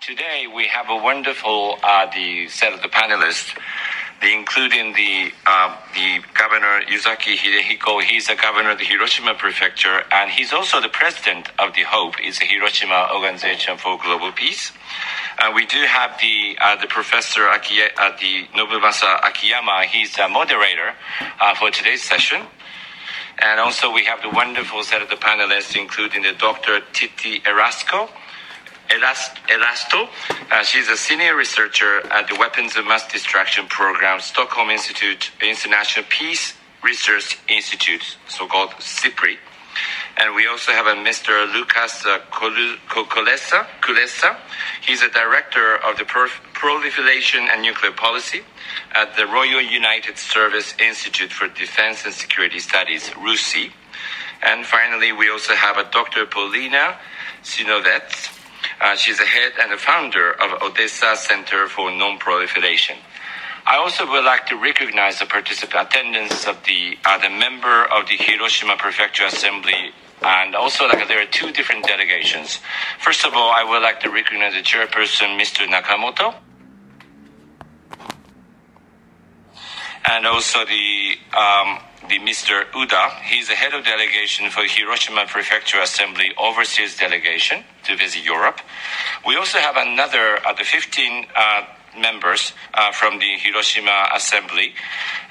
Today we have a wonderful set of the panelists, including the Governor Yuzaki Hidehiko. He's the governor of the Hiroshima Prefecture, and he's also the president of the HOPe. It's the Hiroshima Organization for Global Peace. We do have the professor Nobumasa Akiyama. He's the moderator for today's session. And also we have the wonderful set of the panelists, including the Dr. Titi Elasto. She's a senior researcher at the Weapons of Mass Destruction Program, Stockholm Institute, International Peace Research Institute, so-called SIPRI. And we also have a Mr. Lucas Kulesa. He's a director of the Proliferation and Nuclear Policy at the Royal United Service Institute for Defense and Security Studies, RUSI. And finally, we also have a Dr. Paulina Sinovets. She's the head and the founder of Odessa Center for Non-Proliferation. I also would like to recognize the attendance of the member of the Hiroshima Prefecture Assembly, and also there are two different delegations. First of all, I would like to recognize the chairperson, Mr. Nakamoto, and also the Mr. Uda. He's the head of delegation for Hiroshima Prefecture Assembly Overseas Delegation to visit Europe. We also have another, the 15 members from the Hiroshima Assembly,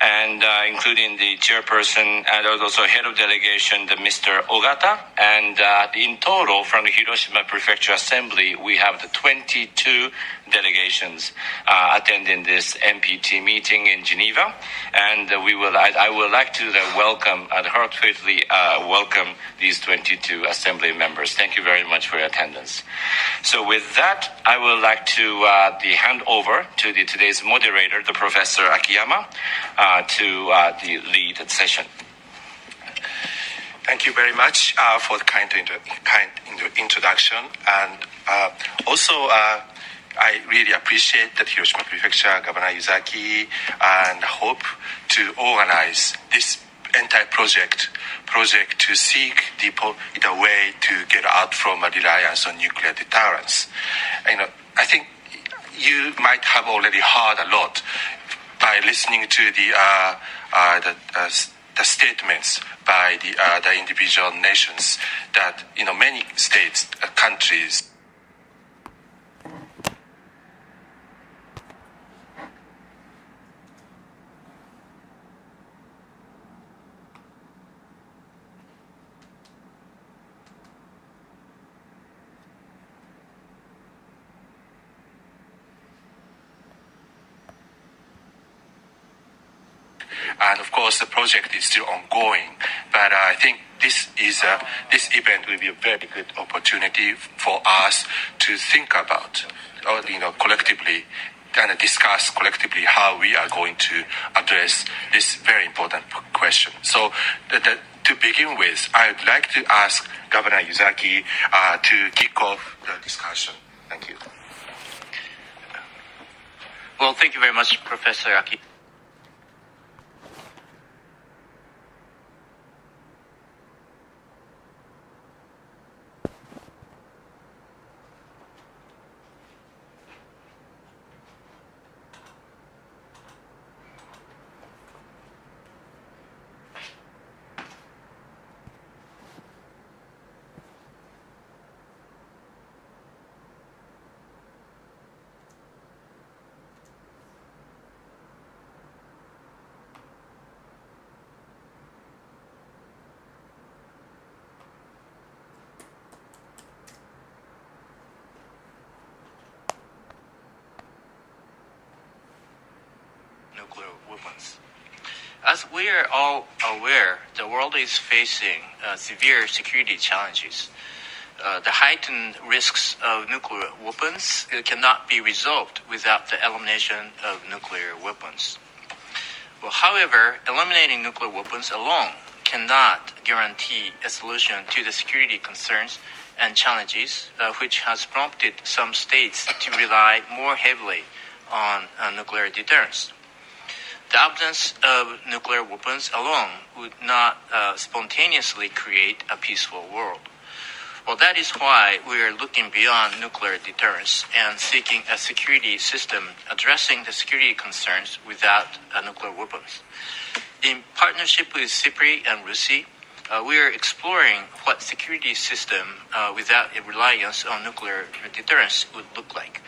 and including the chairperson and also head of delegation, the Mr. Ogata. And in total, from the Hiroshima Prefecture Assembly, we have the 22 delegations attending this NPT meeting in Geneva. And I would like to heartfully welcome these 22 Assembly members. Thank you very much for your attendance. So with that, I would like to hand over to today's moderator, the Professor Akiyama, to lead the session. Thank you very much for the kind introduction. And also, I really appreciate that Hiroshima Prefecture, Governor Yuzaki, and HOPe to organize this entire project to seek the way to get out from a reliance on nuclear deterrence. I think you might have already heard a lot by listening to the statements by the individual nations that many states, countries. And of course, the project is still ongoing. But I think this event will be a very good opportunity for us to think about, collectively, and discuss collectively how we are going to address this very important question. So, to begin with, I would like to ask Governor Yuzaki to kick off the discussion. Thank you. Well, thank you very much, Professor Aki. Nuclear weapons. As we are all aware, the world is facing severe security challenges. The heightened risks of nuclear weapons cannot be resolved without the elimination of nuclear weapons. Well, however, eliminating nuclear weapons alone cannot guarantee a solution to the security concerns and challenges which has prompted some states to rely more heavily on nuclear deterrence. The absence of nuclear weapons alone would not spontaneously create a peaceful world. Well, that is why we are looking beyond nuclear deterrence and seeking a security system addressing the security concerns without nuclear weapons. In partnership with SIPRI and RUSI, we are exploring what security system without a reliance on nuclear deterrence would look like.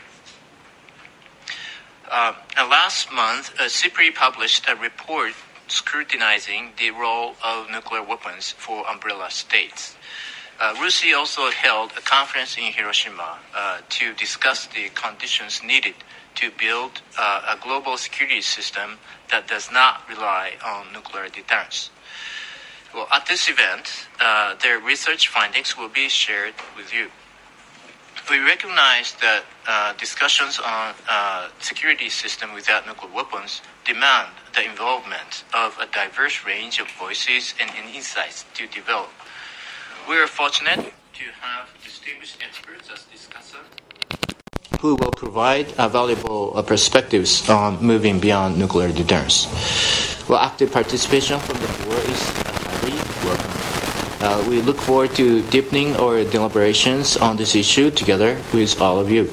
Last month, SIPRI published a report scrutinizing the role of nuclear weapons for umbrella states. RUSI also held a conference in Hiroshima to discuss the conditions needed to build a global security system that does not rely on nuclear deterrence. Well, at this event, their research findings will be shared with you. We recognize that discussions on security system without nuclear weapons demand the involvement of a diverse range of voices and insights to develop. We are fortunate to have distinguished experts as discussers who will provide valuable perspectives on moving beyond nuclear deterrence. Well, active participation from the floor is highly welcome. We look forward to deepening our deliberations on this issue together with all of you.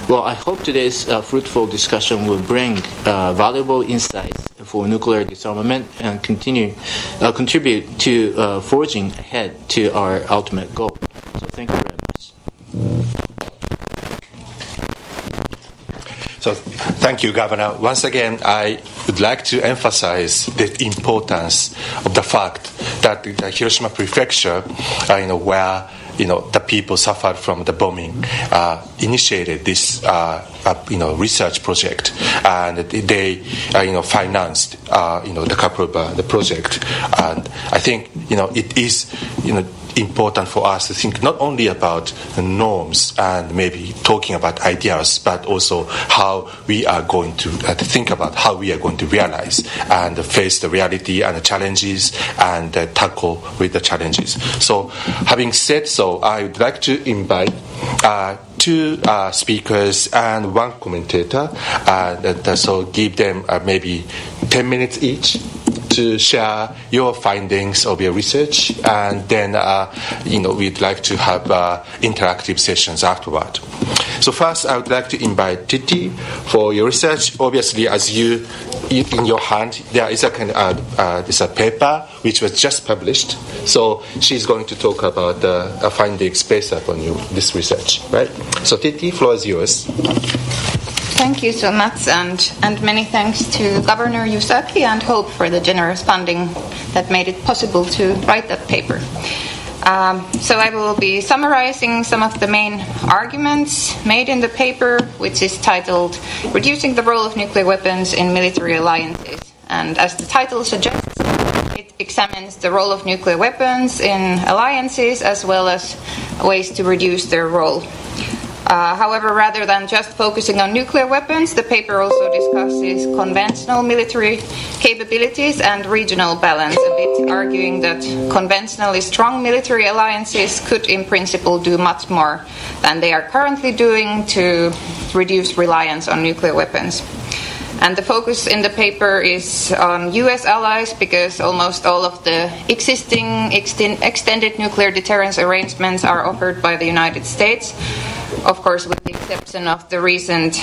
Well, I hope today's fruitful discussion will bring valuable insights for nuclear disarmament and contribute to forging ahead to our ultimate goal. So thank you very much. So thank you, Governor. Once again, I would like to emphasize the importance of the fact that the Hiroshima Prefecture, where the people suffered from the bombing, initiated this research project, and they financed the project. And I think it is important for us to think not only about the norms and maybe talking about ideas, but also how we are going to think about how we are going to realize and face the reality and the challenges and tackle with the challenges. So having said so, I would like to invite two speakers and one commentator, so give them maybe 10 minutes each to share your findings of your research, and then we'd like to have interactive sessions afterward. So first, I would like to invite Titi for your research. Obviously, as you in your hand, there is a kind of this a paper which was just published. So she's going to talk about the findings based upon this research, right? So Titi, floor is yours. Thank you so much, and many thanks to Governor Yuzaki and HOPe for the generous funding that made it possible to write that paper. So I will be summarizing some of the main arguments made in the paper, which is titled Reducing the Role of Nuclear Weapons in Military Alliances. And as the title suggests, it examines the role of nuclear weapons in alliances as well as ways to reduce their role. However, rather than just focusing on nuclear weapons, the paper also discusses conventional military capabilities and regional balance, a bit arguing that conventionally strong military alliances could in principle do much more than they are currently doing to reduce reliance on nuclear weapons. And the focus in the paper is on U.S. allies because almost all of the existing extended nuclear deterrence arrangements are offered by the United States, of course with the exception of the recent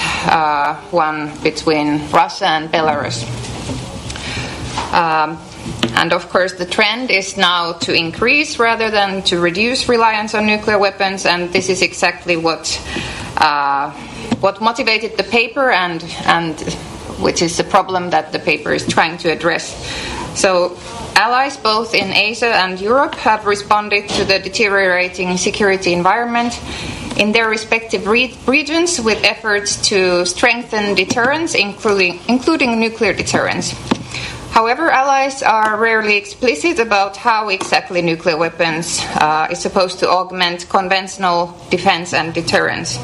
one between Russia and Belarus. And of course the trend is now to increase rather than to reduce reliance on nuclear weapons, and this is exactly what motivated the paper and which is the problem that the paper is trying to address. So allies both in Asia and Europe have responded to the deteriorating security environment in their respective regions with efforts to strengthen deterrence, including nuclear deterrence. However, allies are rarely explicit about how exactly nuclear weapons is supposed to augment conventional defense and deterrence.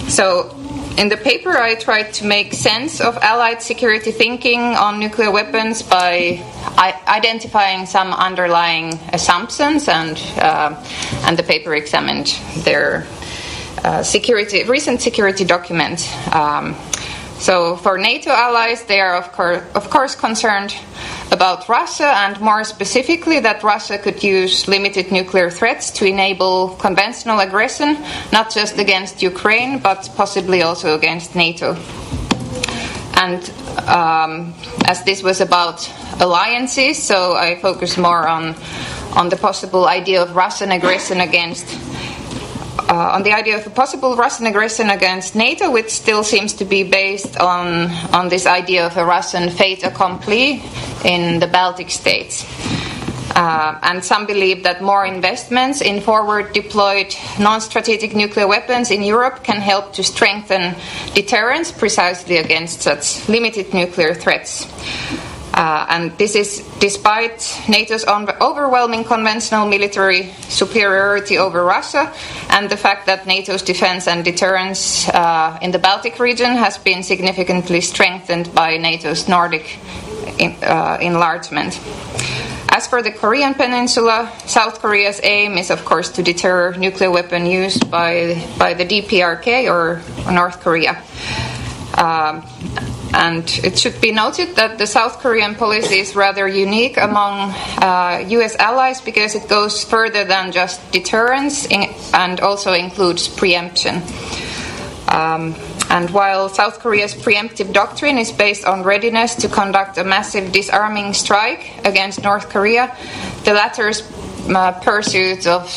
So in the paper, I tried to make sense of Allied security thinking on nuclear weapons by identifying some underlying assumptions, and the paper examined their recent security document. So for NATO allies, they are of course concerned about Russia, and more specifically that Russia could use limited nuclear threats to enable conventional aggression, not just against Ukraine, but possibly also against NATO. And as this was about alliances, so I focus more on the possible idea of Russian aggression against on the idea of a possible Russian aggression against NATO, which still seems to be based on this idea of a Russian fait accompli in the Baltic states. And some believe that more investments in forward-deployed non-strategic nuclear weapons in Europe can help to strengthen deterrence precisely against such limited nuclear threats. And this is despite NATO's overwhelming conventional military superiority over Russia and the fact that NATO's defense and deterrence in the Baltic region has been significantly strengthened by NATO's Nordic enlargement. As for the Korean Peninsula, South Korea's aim is, of course, to deter nuclear weapon use by the DPRK or North Korea. And it should be noted that the South Korean policy is rather unique among U.S. allies because it goes further than just deterrence and also includes preemption. And while South Korea's preemptive doctrine is based on readiness to conduct a massive disarming strike against North Korea, the latter's pursuit of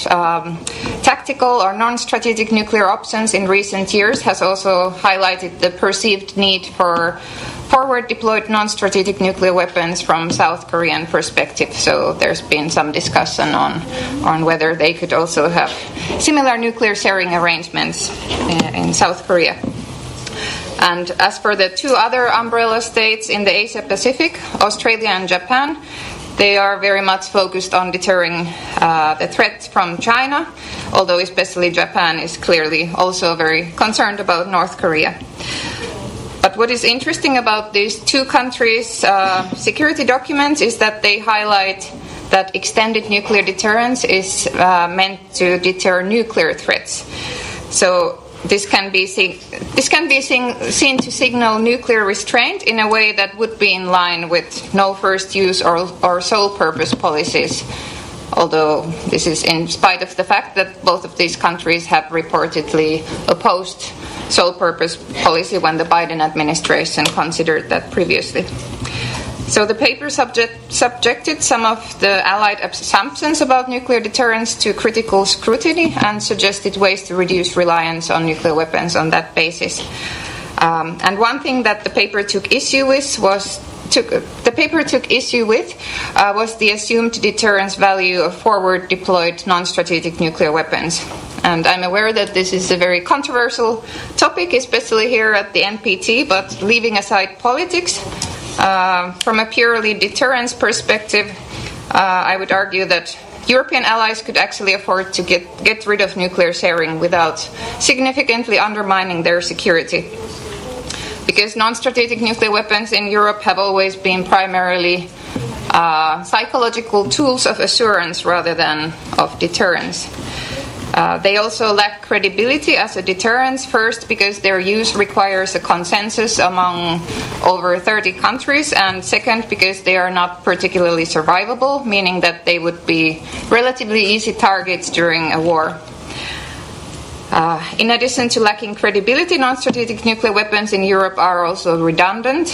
tactical or non-strategic nuclear options in recent years has also highlighted the perceived need for forward-deployed non-strategic nuclear weapons from South Korean perspective. So there's been some discussion on whether they could also have similar nuclear sharing arrangements in South Korea. And as for the two other umbrella states in the Asia-Pacific, Australia and Japan, they are very much focused on deterring the threats from China, although especially Japan is clearly also very concerned about North Korea. But what is interesting about these two countries' security documents is that they highlight that extended nuclear deterrence is meant to deter nuclear threats. So this can be seen to signal nuclear restraint in a way that would be in line with no first use or sole purpose policies, although this is in spite of the fact that both of these countries have reportedly opposed sole purpose policy when the Biden administration considered that previously. So the paper subjected some of the Allied assumptions about nuclear deterrence to critical scrutiny and suggested ways to reduce reliance on nuclear weapons on that basis. And one thing that the paper took issue with was the assumed deterrence value of forward-deployed non-strategic nuclear weapons. And I'm aware that this is a very controversial topic, especially here at the NPT, but leaving aside politics, from a purely deterrence perspective, I would argue that European allies could actually afford to get rid of nuclear sharing without significantly undermining their security. Because non-strategic nuclear weapons in Europe have always been primarily psychological tools of assurance rather than of deterrence. They also lack credibility as a deterrence, first because their use requires a consensus among over 30 countries, and second because they are not particularly survivable, meaning that they would be relatively easy targets during a war. In addition to lacking credibility, non-strategic nuclear weapons in Europe are also redundant.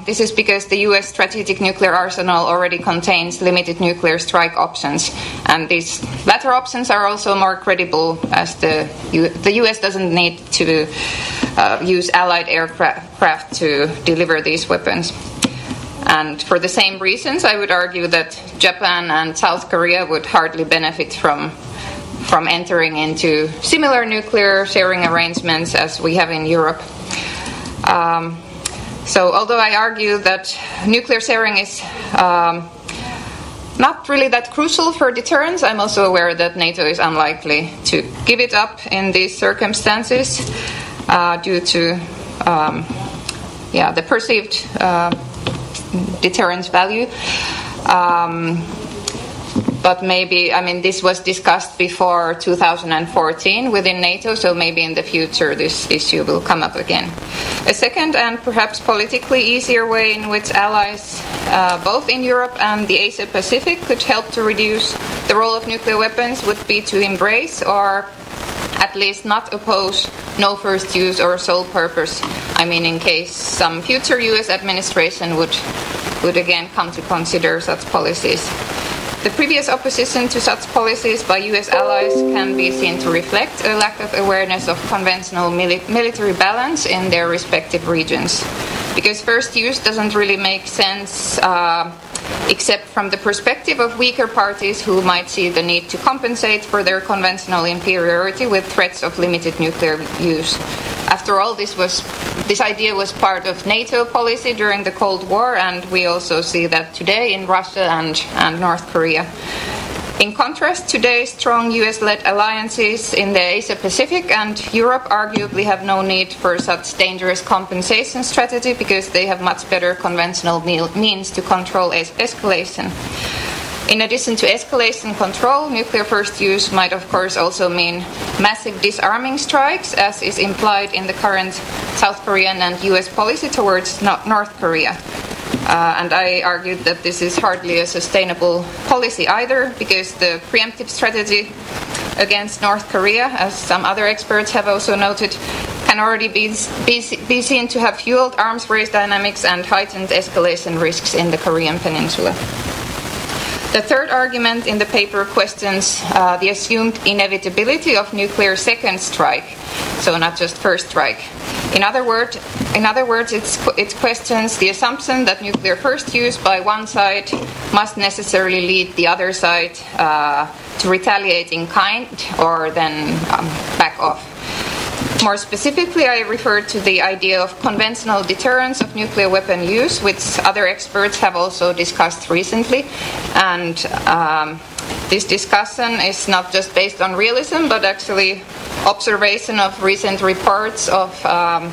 This is because the US strategic nuclear arsenal already contains limited nuclear strike options, and these latter options are also more credible as the US doesn't need to use Allied aircraft to deliver these weapons. And for the same reasons, I would argue that Japan and South Korea would hardly benefit from entering into similar nuclear sharing arrangements as we have in Europe. So although I argue that nuclear sharing is not really that crucial for deterrence, I'm also aware that NATO is unlikely to give it up in these circumstances due to the perceived deterrence value. But maybe, this was discussed before 2014 within NATO, so maybe in the future this issue will come up again. A second and perhaps politically easier way in which allies, both in Europe and the Asia-Pacific, could help to reduce the role of nuclear weapons would be to embrace or at least not oppose no first use or sole purpose. In case some future U.S. administration would again come to consider such policies. The previous opposition to such policies by U.S. allies can be seen to reflect a lack of awareness of conventional military balance in their respective regions. Because first use doesn't really make sense except from the perspective of weaker parties who might see the need to compensate for their conventional inferiority with threats of limited nuclear use. After all, this idea was part of NATO policy during the Cold War, and we also see that today in Russia and North Korea. In contrast, today's strong US-led alliances in the Asia-Pacific and Europe arguably have no need for such dangerous compensation strategy because they have much better conventional means to control escalation. In addition to escalation control, nuclear first use might of course also mean massive disarming strikes, as is implied in the current South Korean and US policy towards North Korea. And I argued that this is hardly a sustainable policy either, because the preemptive strategy against North Korea, as some other experts have also noted, can already be seen to have fueled arms race dynamics and heightened escalation risks in the Korean Peninsula. The third argument in the paper questions the assumed inevitability of nuclear second strike, so not just first strike. In other words, it questions the assumption that nuclear first use by one side must necessarily lead the other side to retaliate in kind or then back off. More specifically, I refer to the idea of conventional deterrence of nuclear weapon use, which other experts have also discussed recently. And this discussion is not just based on realism, but actually observation of recent reports of a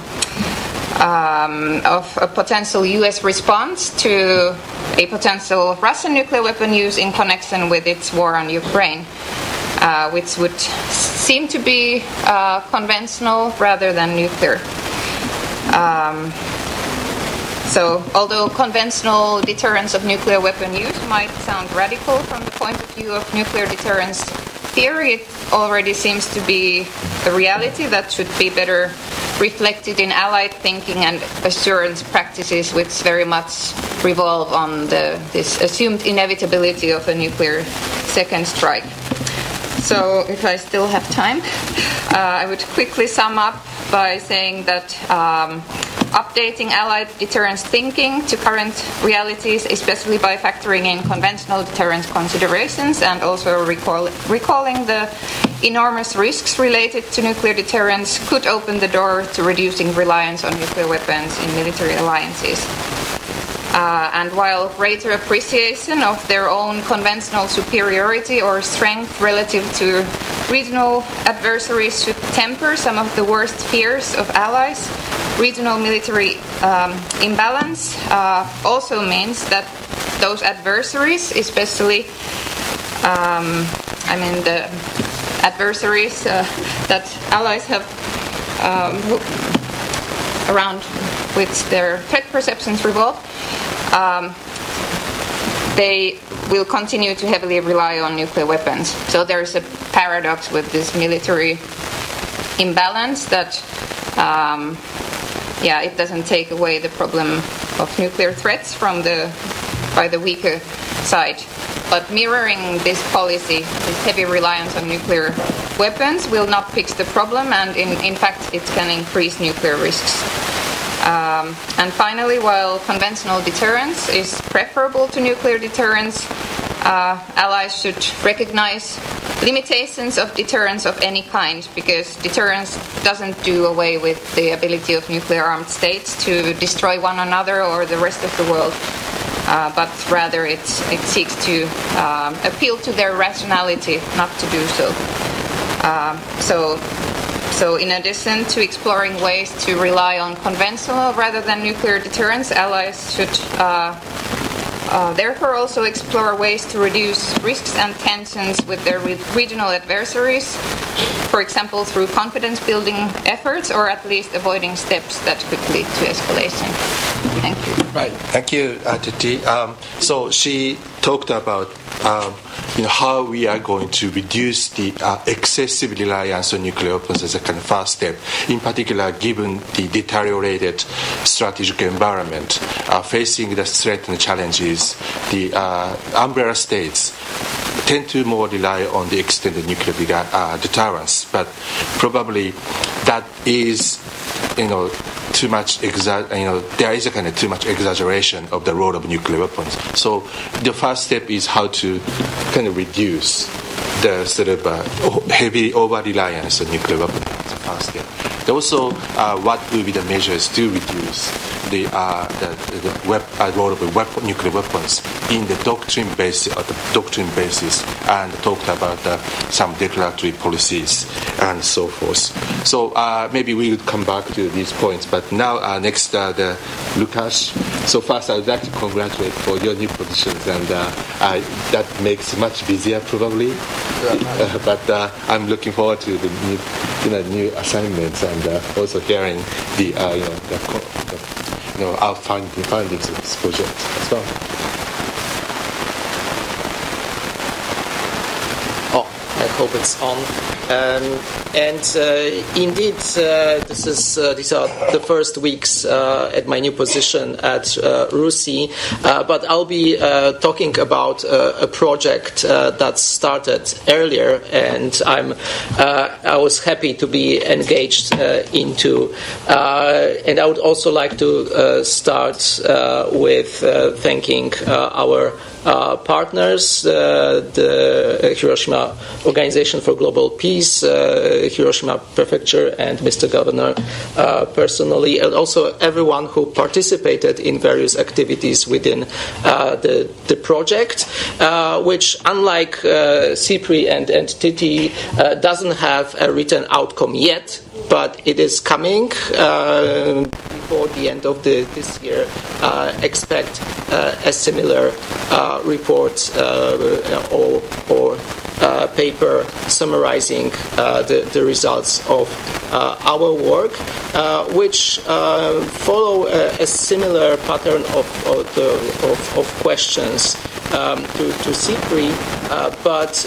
potential U.S. response to a potential Russian nuclear weapon use in connection with its war on Ukraine. Which would seem to be conventional rather than nuclear. So, although conventional deterrence of nuclear weapon use might sound radical from the point of view of nuclear deterrence theory, it already seems to be a reality that should be better reflected in allied thinking and assurance practices, which very much revolve on this assumed inevitability of a nuclear second strike. So, if I still have time, I would quickly sum up by saying that updating Allied deterrence thinking to current realities, especially by factoring in conventional deterrence considerations and also recalling the enormous risks related to nuclear deterrence, could open the door to reducing reliance on nuclear weapons in military alliances. And while greater appreciation of their own conventional superiority or strength relative to regional adversaries should temper some of the worst fears of allies, regional military imbalance also means that those adversaries, especially, the adversaries that allies have around which their threat perceptions revolve, they will continue to heavily rely on nuclear weapons. So there's a paradox with this military imbalance that, it doesn't take away the problem of nuclear threats by the weaker side. But mirroring this policy, this heavy reliance on nuclear weapons, will not fix the problem, and in fact it can increase nuclear risks. And finally, while conventional deterrence is preferable to nuclear deterrence, allies should recognize limitations of deterrence of any kind, because deterrence doesn't do away with the ability of nuclear-armed states to destroy one another or the rest of the world, but rather it seeks to appeal to their rationality not to do so. So in addition to exploring ways to rely on conventional rather than nuclear deterrence, allies should therefore also explore ways to reduce risks and tensions with their regional adversaries, for example through confidence building efforts or at least avoiding steps that could lead to escalation. Thank you. Right. Thank you, Titi. So she talked about how we are going to reduce the excessive reliance on nuclear weapons as a kind of first step, in particular given the deteriorated strategic environment facing the threat and challenges. The umbrella states tend to more rely on the extended nuclear deterrence, but probably that is too much there is a kind of too much exaggeration of the role of nuclear weapons. So the first step is how to kind of reduce the sort of heavy over-reliance on nuclear weapons. That's the first step. Also, what will be the measures to reduce the role of nuclear weapons in the doctrine basis, and talked about some declaratory policies and so forth. So maybe we will come back to these points. But now next, Lukasz. So first, I would like to congratulate for your new positions, and that makes it much busier probably. But I'm looking forward to the new assignments and also hearing our findings of this project as well. I hope it's on. Indeed, these are the first weeks at my new position at RUSI, but I'll be talking about a project that started earlier, and I was happy to be engaged into. And I would also like to start with thanking our partners, the Hiroshima Organization for Global Peace, Hiroshima Prefecture, and Mr. Governor personally, and also everyone who participated in various activities within the project, which, unlike SIPRI and NTT, doesn't have a written outcome yet, but it is coming before the end of this year. Expect a similar report or paper summarizing the results of our work, which follow a similar pattern of questions to SIPRI, but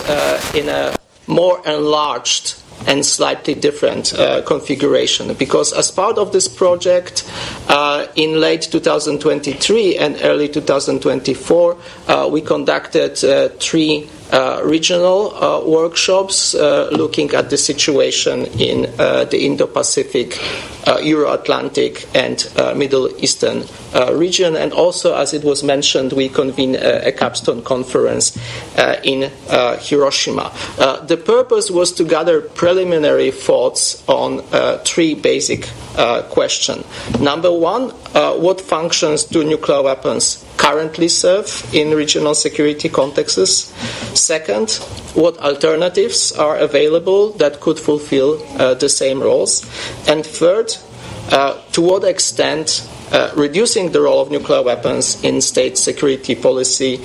in a more enlarged and slightly different configuration, because as part of this project in late 2023 and early 2024 we conducted 3 regional workshops looking at the situation in the Indo-Pacific, Euro-Atlantic and Middle Eastern region, and also, as it was mentioned, we convened a capstone conference in Hiroshima. The purpose was to gather preliminary thoughts on 3 basic questions. Number 1, what functions do nuclear weapons currently serve in regional security contexts? Second, what alternatives are available that could fulfill the same roles? And third, to what extent reducing the role of nuclear weapons in state security policy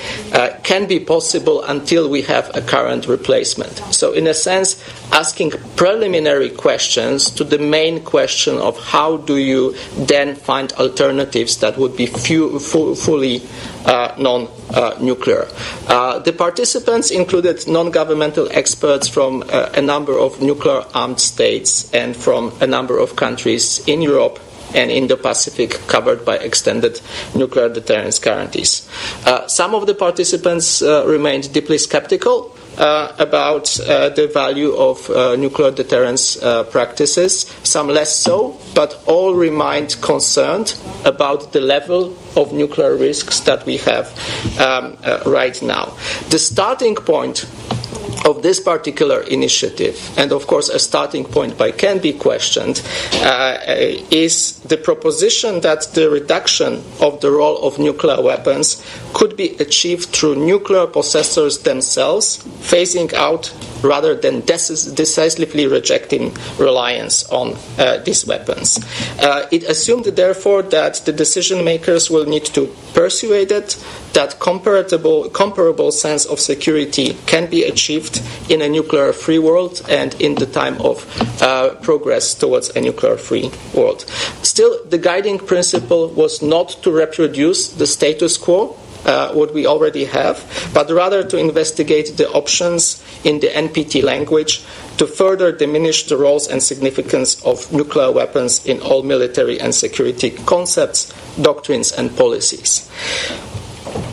can be possible until we have a current replacement. So in a sense, asking preliminary questions to the main question of how do you then find alternatives that would be fully non-nuclear. The participants included non-governmental experts from a number of nuclear-armed states and from a number of countries in Europe and Indo-Pacific covered by extended nuclear deterrence guarantees. Some of the participants remained deeply skeptical about the value of nuclear deterrence practices, some less so, but all remained concerned about the level of nuclear risks that we have right now. The starting point of this particular initiative, and of course a starting point can be questioned, is the proposition that the reduction of the role of nuclear weapons could be achieved through nuclear possessors themselves, phasing out rather than decisively rejecting reliance on these weapons. It assumed, therefore, that the decision makers will need to persuade it that comparable sense of security can be achieved in a nuclear-free world and in the time of progress towards a nuclear-free world. Still, the guiding principle was not to reproduce the status quo, what we already have, but rather to investigate the options in the NPT language to further diminish the roles and significance of nuclear weapons in all military and security concepts, doctrines, and policies.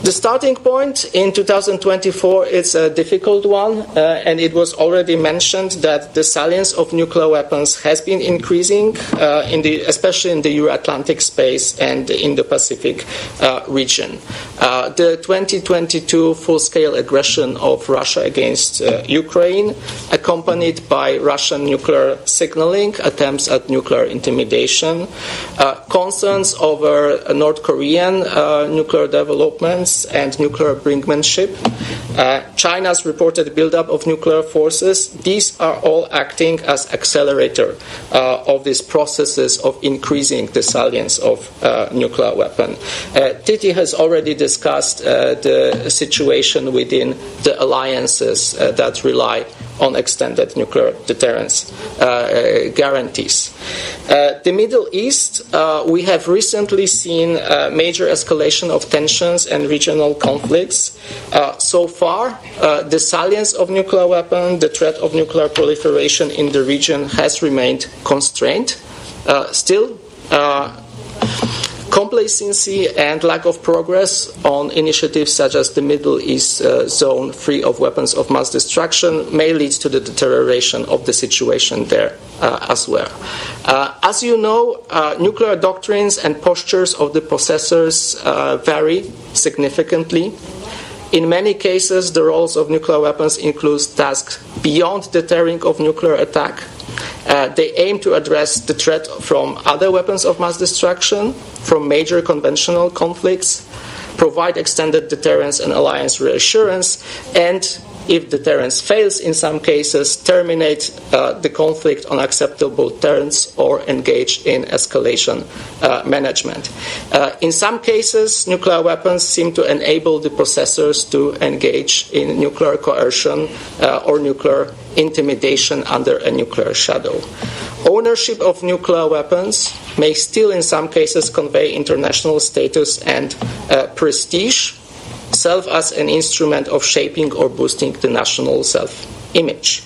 The starting point in 2024 is a difficult one, and it was already mentioned that the salience of nuclear weapons has been increasing, especially in the Euro-Atlantic space and in the Pacific region. The 2022 full-scale aggression of Russia against Ukraine, accompanied by Russian nuclear signaling, attempts at nuclear intimidation, concerns over North Korean nuclear developments and nuclear brinkmanship, China's reported buildup of nuclear forces, these are all acting as accelerator of these processes of increasing the salience of nuclear weapon. Titi has already discussed the situation within the alliances that rely on extended nuclear deterrence guarantees. The Middle East, we have recently seen major escalation of tensions and regional conflicts. So far, the salience of nuclear weapons, the threat of nuclear proliferation in the region has remained constrained. Still, complacency and lack of progress on initiatives such as the Middle East zone free of weapons of mass destruction may lead to the deterioration of the situation there as well. As you know, nuclear doctrines and postures of the possessors vary significantly. In many cases, the roles of nuclear weapons include tasks beyond deterring of nuclear attack. They aim to address the threat from other weapons of mass destruction, from major conventional conflicts, provide extended deterrence and alliance reassurance, and, if deterrence fails in some cases, terminate the conflict on acceptable terms or engage in escalation management. In some cases, nuclear weapons seem to enable the possessors to engage in nuclear coercion or nuclear intimidation under a nuclear shadow. Ownership of nuclear weapons may still in some cases convey international status and prestige, serve as an instrument of shaping or boosting the national self-image.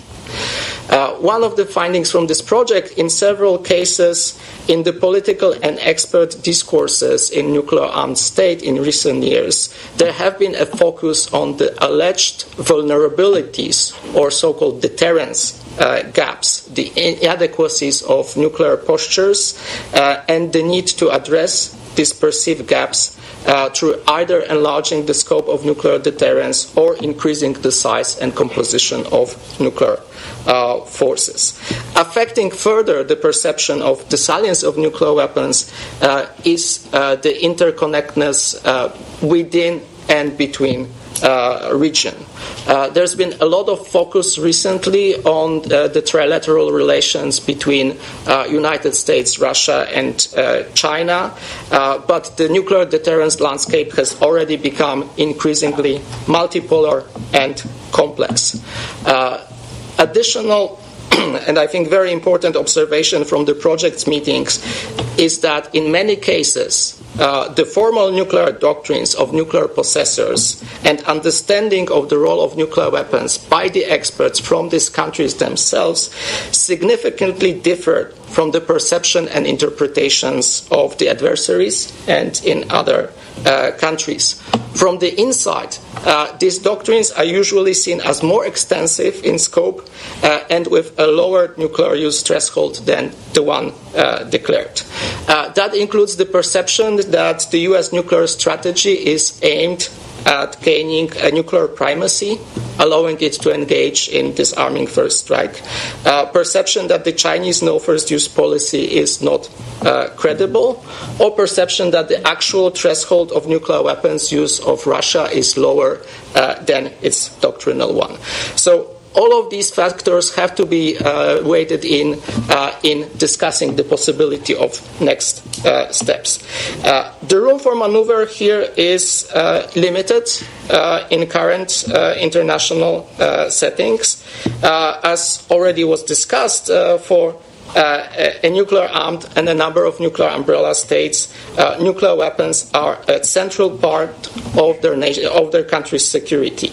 One of the findings from this project, in several cases in the political and expert discourses in nuclear-armed state in recent years, there have been a focus on the alleged vulnerabilities or so-called deterrence gaps, the inadequacies of nuclear postures, and the need to address these perceived gaps through either enlarging the scope of nuclear deterrence or increasing the size and composition of nuclear forces. Affecting further the perception of the salience of nuclear weapons is the interconnectedness within and between region. There's been a lot of focus recently on the trilateral relations between United States, Russia, and China, but the nuclear deterrence landscape has already become increasingly multipolar and complex. Additional and I think very important observation from the project's meetings is that in many cases, the formal nuclear doctrines of nuclear possessors and understanding of the role of nuclear weapons by the experts from these countries themselves significantly differ from the perception and interpretations of the adversaries and in other countries. From the inside, these doctrines are usually seen as more extensive in scope and with a lower nuclear use threshold than the one declared. That includes the perception that the U.S. nuclear strategy is aimed at gaining a nuclear primacy, allowing it to engage in disarming first strike. Perception that the Chinese no first use policy is not credible, or perception that the actual threshold of nuclear weapons use of Russia is lower than its doctrinal one. So all of these factors have to be weighted in discussing the possibility of next steps. The room for maneuver here is limited in current international settings. As already was discussed, for a nuclear-armed and a number of nuclear umbrella states, nuclear weapons are a central part of their country's security.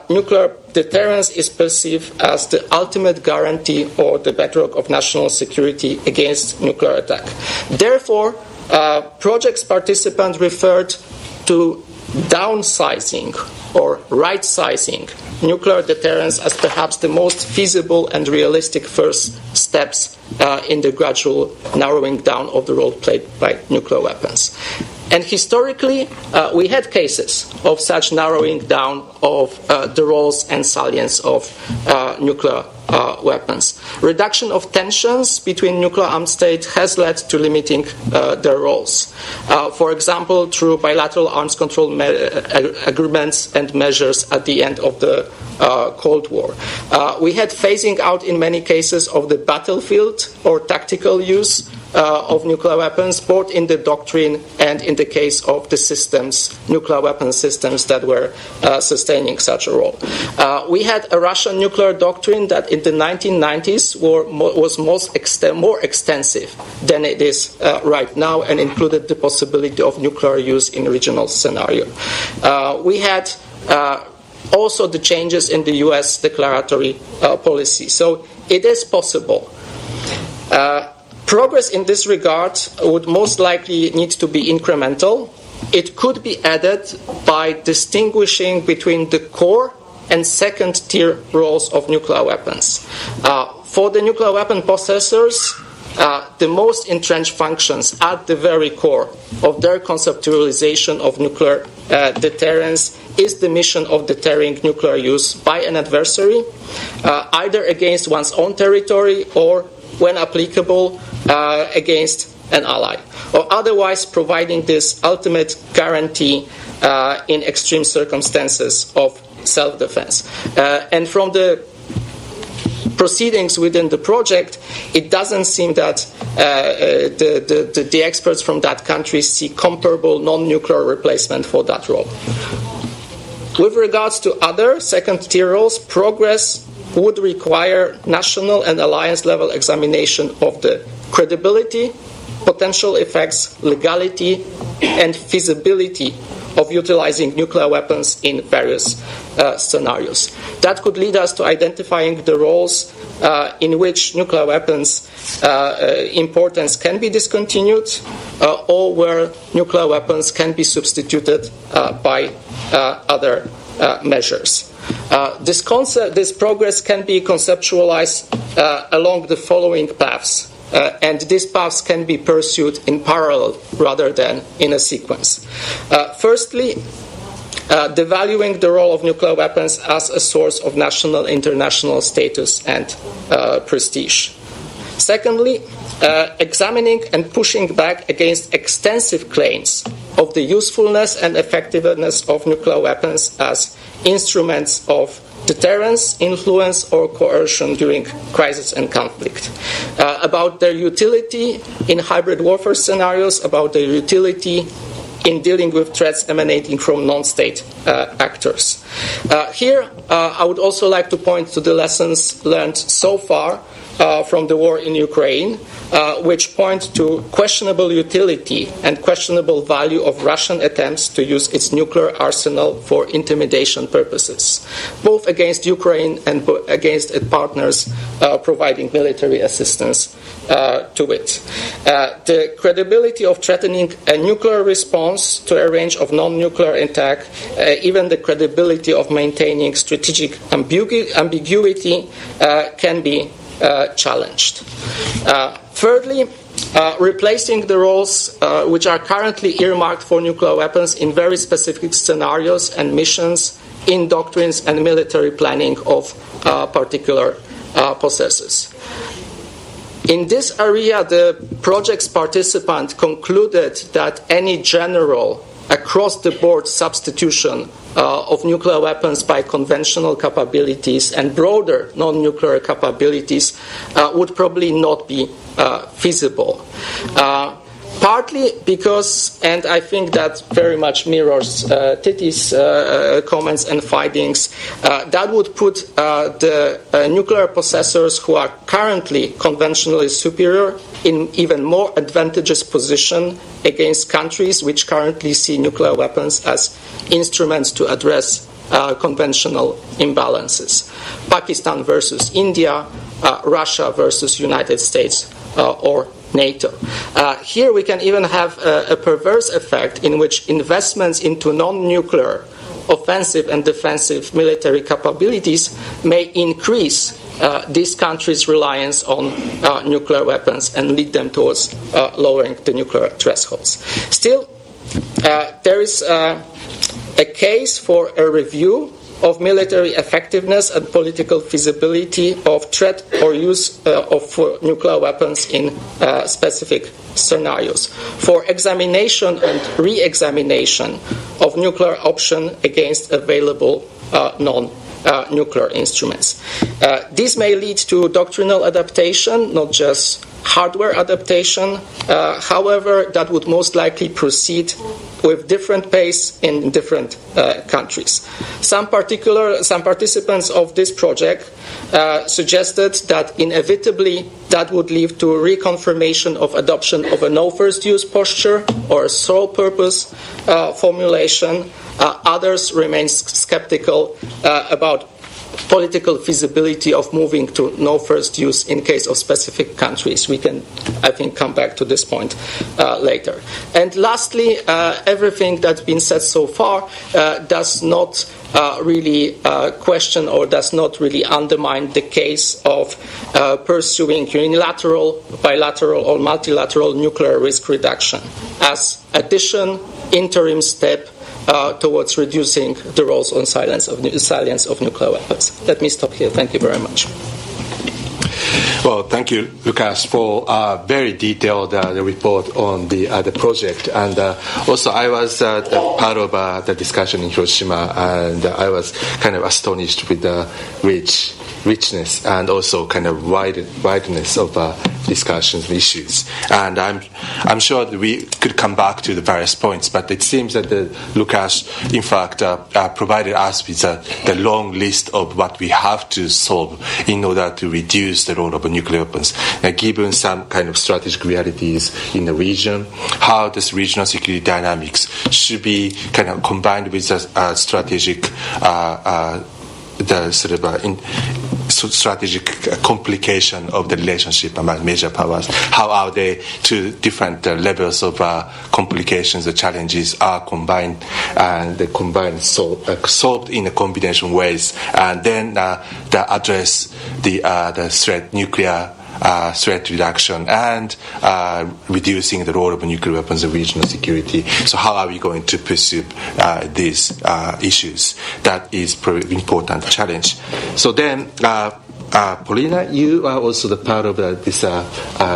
Nuclear deterrence is perceived as the ultimate guarantee or the bedrock of national security against nuclear attack. Therefore, project's participants referred to downsizing or right-sizing nuclear deterrence as perhaps the most feasible and realistic first steps in the gradual narrowing down of the role played by nuclear weapons. And historically, we had cases of such narrowing down of the roles and salience of nuclear weapons. Reduction of tensions between nuclear-armed states has led to limiting their roles. For example, through bilateral arms control agreements and measures at the end of the Cold War. We had phasing out in many cases of the battlefield or tactical use of nuclear weapons, both in the doctrine and in the case of the systems, nuclear weapon systems that were sustaining such a role. We had a Russian nuclear doctrine that in the 1990s was more extensive than it is right now and included the possibility of nuclear use in regional scenario. We had also the changes in the U.S. declaratory policy. So it is possible. Progress in this regard would most likely need to be incremental. It could be added by distinguishing between the core and second-tier roles of nuclear weapons. For the nuclear weapon possessors, the most entrenched functions at the very core of their conceptualization of nuclear deterrence is the mission of deterring nuclear use by an adversary, either against one's own territory or, when applicable, against an ally, or otherwise providing this ultimate guarantee in extreme circumstances of self-defense. And from the proceedings within the project, it doesn't seem that the experts from that country see comparable non-nuclear replacement for that role. With regards to other second-tier roles, progress would require national and alliance-level examination of the credibility, potential effects, legality, and feasibility of utilizing nuclear weapons in various scenarios. That could lead us to identifying the roles in which nuclear weapons importance can be discontinued or where nuclear weapons can be substituted by other measures. This progress can be conceptualized along the following paths. And these paths can be pursued in parallel rather than in a sequence. Firstly, devaluing the role of nuclear weapons as a source of national, international status and prestige. Secondly, examining and pushing back against extensive claims of the usefulness and effectiveness of nuclear weapons as instruments of deterrence, influence, or coercion during crisis and conflict, about their utility in hybrid warfare scenarios, about their utility in dealing with threats emanating from non-state actors. Here, I would also like to point to the lessons learned so far from the war in Ukraine, which point to questionable utility and questionable value of Russian attempts to use its nuclear arsenal for intimidation purposes, both against Ukraine and against its partners providing military assistance to it. The credibility of threatening a nuclear response to a range of non-nuclear attack, even the credibility of maintaining strategic ambiguity can be challenged. Thirdly, replacing the roles which are currently earmarked for nuclear weapons in very specific scenarios and missions in doctrines and military planning of particular possessors. In this area, the project's participant concluded that any general across-the-board substitution of nuclear weapons by conventional capabilities and broader non-nuclear capabilities would probably not be feasible. Partly because, and I think that very much mirrors Titi's comments and findings, that would put the nuclear possessors who are currently conventionally superior in even more advantageous position against countries which currently see nuclear weapons as instruments to address conventional imbalances. Pakistan versus India, Russia versus United States or NATO. Here we can even have a perverse effect in which investments into non-nuclear offensive and defensive military capabilities may increase these countries' reliance on nuclear weapons and lead them towards lowering the nuclear thresholds. Still, there is a case for a review of military effectiveness and political feasibility of threat or use of nuclear weapons in specific scenarios, for examination and re-examination of nuclear option against available non-nuclear instruments. This may lead to doctrinal adaptation, not just hardware adaptation. However, that would most likely proceed with different pace in different countries. Some participants of this project suggested that inevitably that would lead to reconfirmation of adoption of a no first use posture or a sole purpose formulation. Others remain skeptical about political feasibility of moving to no first use in case of specific countries. We can, I think, come back to this point later. And lastly, everything that's been said so far does not really question or does not really undermine the case of pursuing unilateral, bilateral, or multilateral nuclear risk reduction as addition, interim step towards reducing the roles on salience of nuclear weapons. Let me stop here. Thank you very much. Well, thank you, Lucas, for a very detailed report on the project. And also, I was part of the discussion in Hiroshima, and I was kind of astonished with the richness and also kind of wideness of discussions and issues. And I'm sure that we could come back to the various points, but it seems that Lucas, in fact, provided us with the long list of what we have to solve in order to reduce the role of nuclear weapons. Given some kind of strategic realities in the region, how this regional security dynamics should be kind of combined with the strategic strategic complication of the relationship among major powers. How are they two different levels of complications, the challenges are combined and they solved in a combination ways, and then they address the threat, nuclear threat reduction and reducing the role of nuclear weapons in regional security. So how are we going to pursue these issues? That is an important challenge. So then, Paulina, you are also the part of this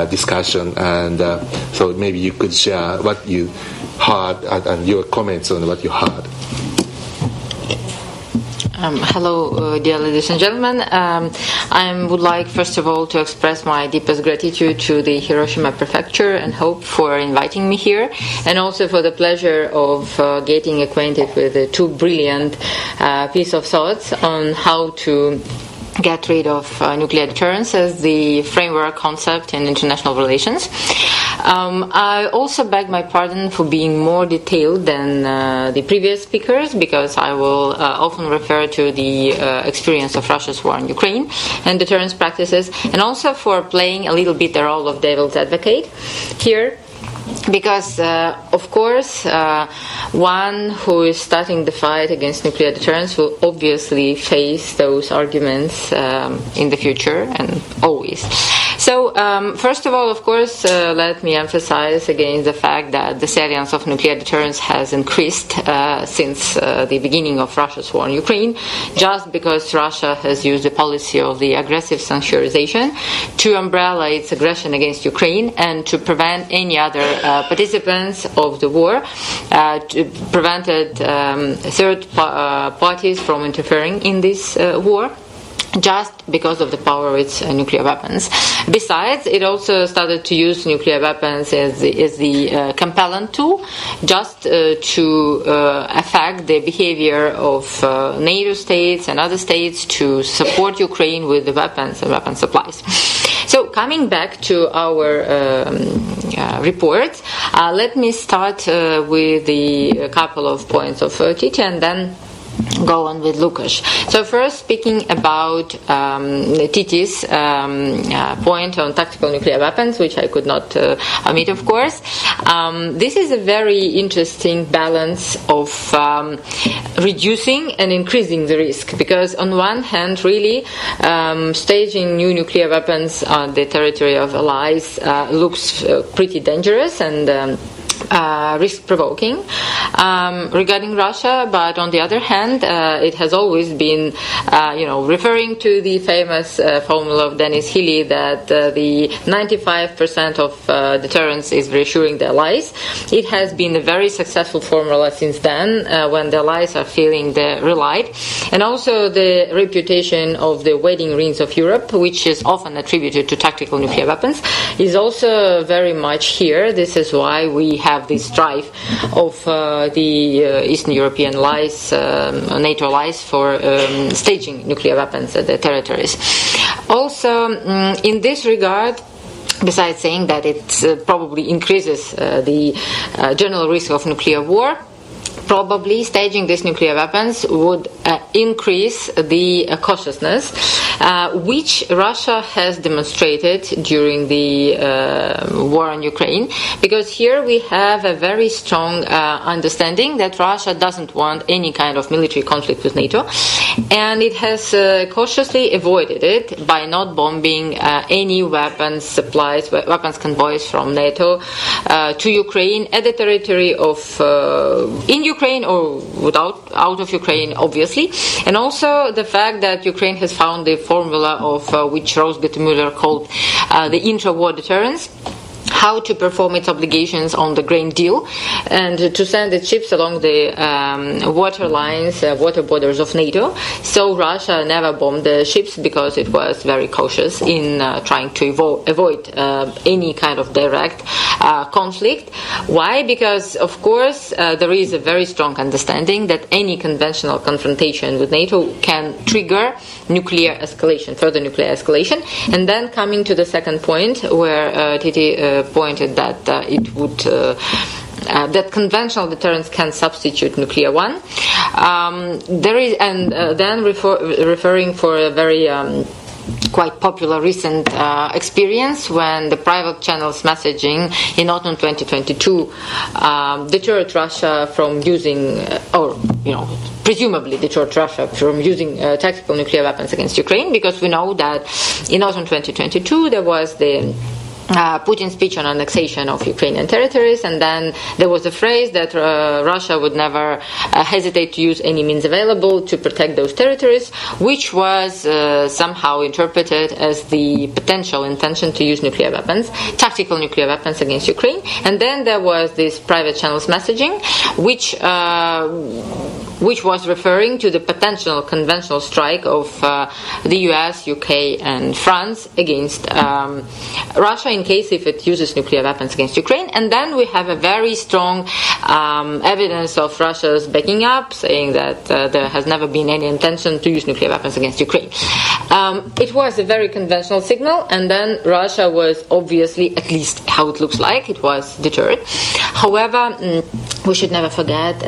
discussion, and so maybe you could share what you heard and your comments on what you heard. Hello, dear ladies and gentlemen. I would like, first of all, to express my deepest gratitude to the Hiroshima Prefecture and HOPe for inviting me here, and also for the pleasure of getting acquainted with the two brilliant piece of thoughts on how to get rid of nuclear deterrence as the framework concept in international relations. I also beg my pardon for being more detailed than the previous speakers, because I will often refer to the experience of Russia's war in Ukraine and deterrence practices, and also for playing a little bit the role of devil's advocate here. Because, of course, one who is starting the fight against nuclear deterrence will obviously face those arguments in the future and always. So, first of all, of course, let me emphasize again the fact that the salience of nuclear deterrence has increased since the beginning of Russia's war in Ukraine, just because Russia has used the policy of the aggressive sanctuarization to umbrella its aggression against Ukraine and to prevent any other participants of the war, prevented third parties from interfering in this war, just because of the power of its nuclear weapons. Besides, it also started to use nuclear weapons as the compellant tool, just to affect the behavior of NATO states and other states to support Ukraine with the weapons and weapon supplies. So, coming back to our report, let me start with a couple of points of Titi and then go on with Lukasz. So first, speaking about Titi's point on tactical nuclear weapons, which I could not omit, of course. This is a very interesting balance of reducing and increasing the risk, because on one hand, really, staging new nuclear weapons on the territory of allies looks pretty dangerous and risk-provoking regarding Russia, but on the other hand, it has always been, referring to the famous formula of Denis Healy that the 95% of deterrence is reassuring the allies. It has been a very successful formula since then, when the allies are feeling relied, and also the reputation of the wedding rings of Europe, which is often attributed to tactical nuclear weapons, is also very much here. This is why we have this strife of the Eastern European allies, NATO allies, for staging nuclear weapons at their territories. Also, in this regard, besides saying that it probably increases the general risk of nuclear war, probably staging these nuclear weapons would increase the cautiousness, which Russia has demonstrated during the war in Ukraine, because here we have a very strong understanding that Russia doesn't want any kind of military conflict with NATO, and it has cautiously avoided it by not bombing any weapons supplies, weapons convoys from NATO to Ukraine at the territory of in Ukraine or out of Ukraine, obviously, and also the fact that Ukraine has found the formula of which Rose-Müller called the intra-war deterrence, how to perform its obligations on the grain deal and to send its ships along the water lines, water borders of NATO. So Russia never bombed the ships because it was very cautious in trying to avoid any kind of direct conflict. Why? Because, of course, there is a very strong understanding that any conventional confrontation with NATO can trigger nuclear escalation, further nuclear escalation. And then coming to the second point, where Titi pointed that it would that conventional deterrence can substitute nuclear one. There is, and then referring for a very quite popular recent experience when the private channels messaging in autumn 2022 deterred Russia from using, presumably deterred Russia from using tactical nuclear weapons against Ukraine, because we know that in autumn 2022 there was the Putin's speech on annexation of Ukrainian territories, and then there was a phrase that Russia would never hesitate to use any means available to protect those territories, which was somehow interpreted as the potential intention to use nuclear weapons, tactical nuclear weapons against Ukraine. And then there was this private channels messaging, which was referring to the potential conventional strike of the US, UK, and France against Russia in case if it uses nuclear weapons against Ukraine. And then we have a very strong evidence of Russia's backing up, saying that there has never been any intention to use nuclear weapons against Ukraine. It was a very conventional signal, and then Russia was obviously, at least how it looks like, it was deterred. However, we should never forget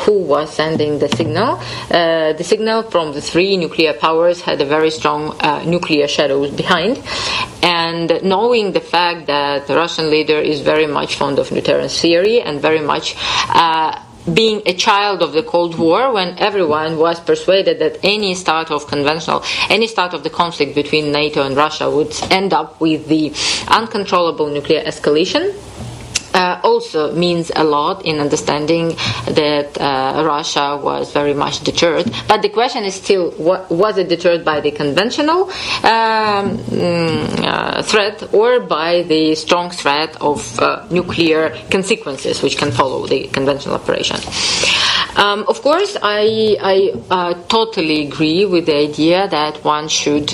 who was sending the signal. The signal from the three nuclear powers had a very strong nuclear shadows behind. And knowing the fact that the Russian leader is very much fond of deterrence theory and very much being a child of the Cold War, when everyone was persuaded that any start of the conflict between NATO and Russia would end up with the uncontrollable nuclear escalation, also means a lot in understanding that Russia was very much deterred. But the question is still, was it deterred by the conventional threat or by the strong threat of nuclear consequences which can follow the conventional operation? Of course, I totally agree with the idea that one should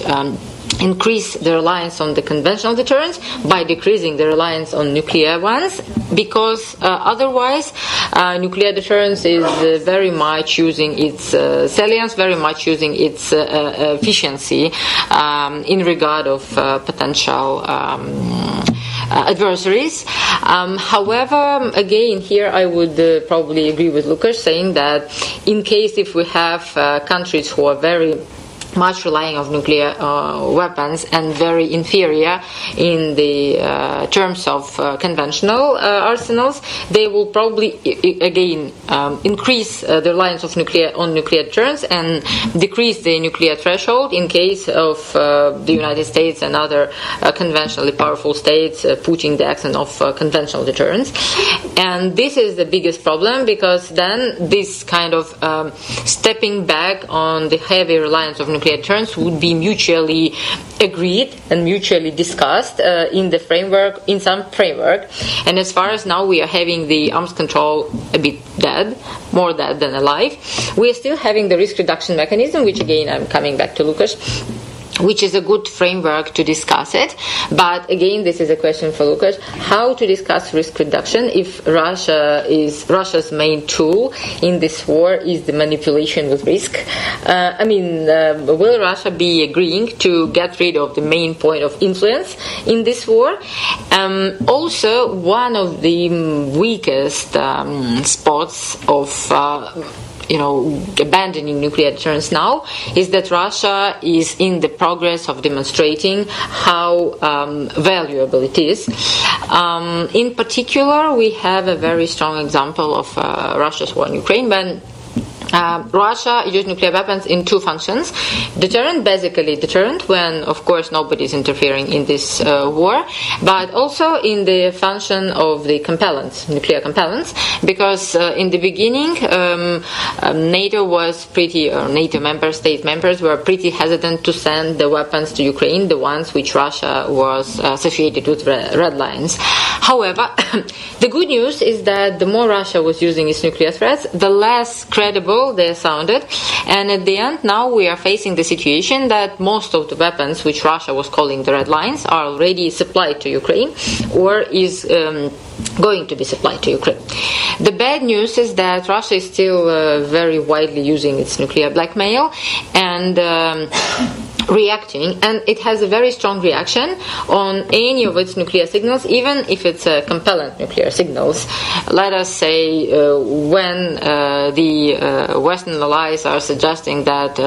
increase the reliance on the conventional deterrence by decreasing the reliance on nuclear ones, because otherwise nuclear deterrence is very much using its salience, very much using its efficiency in regard of potential adversaries. However, again, here I would probably agree with Lucas, saying that in case if we have countries who are very much relying on nuclear weapons and very inferior in the terms of conventional arsenals, they will probably again increase the reliance of on nuclear deterrence and decrease the nuclear threshold in case of the United States and other conventionally powerful states putting the accent of conventional deterrence. And this is the biggest problem, because then this kind of stepping back on the heavy reliance of nuclear deterrence would be mutually agreed and mutually discussed in some framework. And as far as now we are having the arms control a bit dead, more dead than alive, we are still having the risk reduction mechanism, which again I'm coming back to Lucas, which is a good framework to discuss it. But again, this is a question for Lucas: how to discuss risk reduction if Russia's main tool in this war is the manipulation with risk? Will Russia be agreeing to get rid of the main point of influence in this war? Also, one of the weakest spots of abandoning nuclear deterrence now is that Russia is in the progress of demonstrating how valuable it is. In particular, we have a very strong example of Russia's war in Ukraine, when Russia used nuclear weapons in two functions. Basically deterrent, when of course nobody is interfering in this war, but also in the function of the nuclear compellents, because in the beginning NATO member state members were pretty hesitant to send the weapons to Ukraine, the ones which Russia was associated with red lines. However, the good news is that the more Russia was using its nuclear threats, the less credible they sounded, and at the end now we are facing the situation that most of the weapons which Russia was calling the red lines are already supplied to Ukraine or is going to be supplied to Ukraine. The bad news is that Russia is still very widely using its nuclear blackmail and reacting, and it has a very strong reaction on any of its nuclear signals, even if it's compellant nuclear signals. Let us say when the Western allies are suggesting that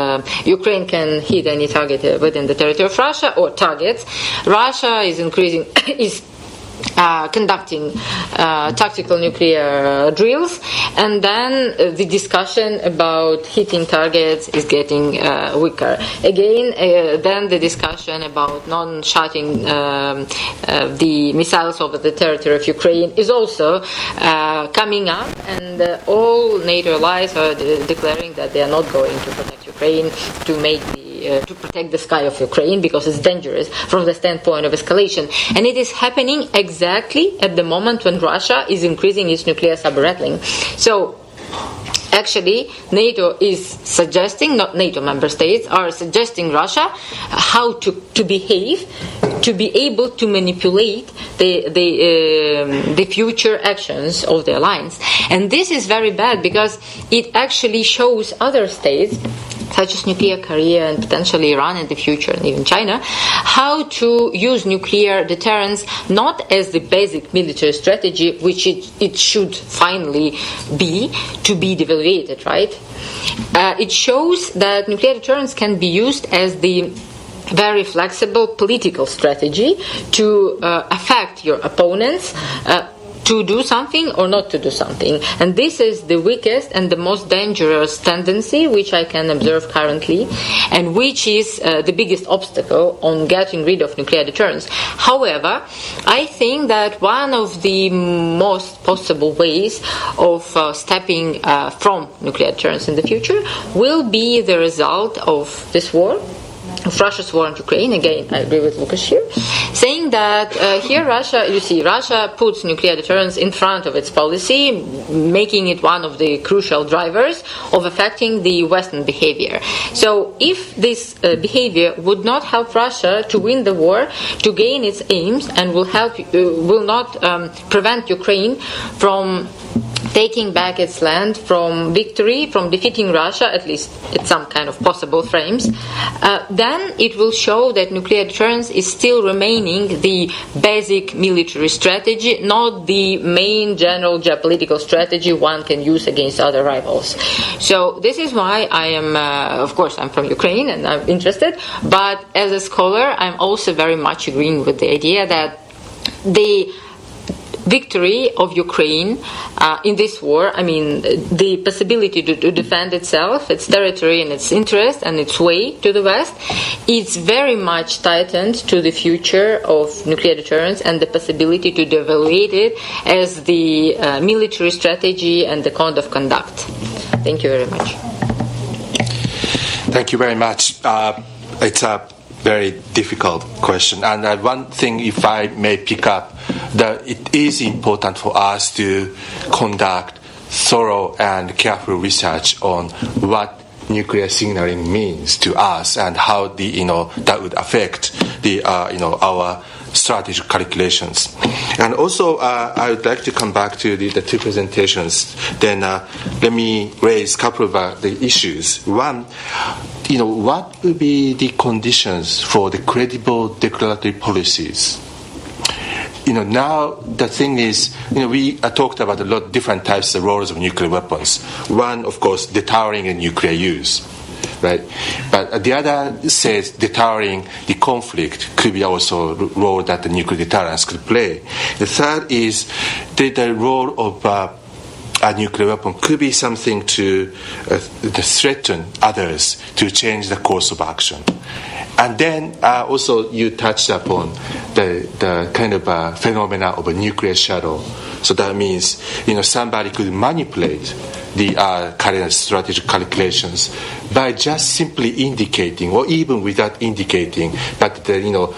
Ukraine can hit any target within the territory of Russia, or targets, Russia is conducting tactical nuclear drills, and then the discussion about hitting targets is getting weaker. Again, then the discussion about non-shooting the missiles over the territory of Ukraine is also coming up, and all NATO allies are declaring that they are not going to protect Ukraine to protect the sky of Ukraine, because it's dangerous from the standpoint of escalation. And it is happening exactly at the moment when Russia is increasing its nuclear sub-rattling. So actually, NATO is suggesting, not NATO member states, are suggesting Russia how to behave to be able to manipulate the future actions of the alliance. And this is very bad, because it actually shows other states, such as nuclear Korea and potentially Iran in the future, and even China, how to use nuclear deterrence not as the basic military strategy, which it should finally be, to be devaluated, right? It shows that nuclear deterrence can be used as the very flexible political strategy to affect your opponents to do something or not to do something. And this is the weakest and the most dangerous tendency which I can observe currently, and which is the biggest obstacle on getting rid of nuclear deterrence. However, I think that one of the most possible ways of stepping from nuclear deterrence in the future will be the result of this war, of Russia's war on Ukraine. Again, I agree with Lucas here, saying that here Russia puts nuclear deterrence in front of its policy, making it one of the crucial drivers of affecting the Western behavior. So if this behavior would not help Russia to win the war, to gain its aims, and will not prevent Ukraine from taking back its land, from victory, from defeating Russia, at least at some kind of possible frames, then it will show that nuclear deterrence is still remaining the basic military strategy, not the main general geopolitical strategy one can use against other rivals. So this is why I am, of course, I'm from Ukraine and I'm interested, but as a scholar, I'm also very much agreeing with the idea that the victory of Ukraine in this war, I mean, the possibility to defend itself, its territory and its interest and its way to the West, is very much tightened to the future of nuclear deterrence and the possibility to evaluate it as the military strategy and the code of conduct. Thank you very much. Thank you very much. It's a very difficult question. And one thing, if I may pick up, that it is important for us to conduct thorough and careful research on what nuclear signaling means to us and how that would affect our strategic calculations. And also, I would like to come back to the two presentations. Then let me raise a couple of the issues. One, what would be the conditions for the credible declaratory policies? Now the thing is, we talked about a lot of different types of roles of nuclear weapons. One, of course, deterring and nuclear use, right? But the other says deterring the conflict could be also a role that the nuclear deterrence could play. The third is the role of a nuclear weapon could be something to threaten others to change the course of action. And then also you touched upon the kind of phenomena of a nuclear shadow. So that means somebody could manipulate the current strategic calculations by just simply indicating, or even without indicating, but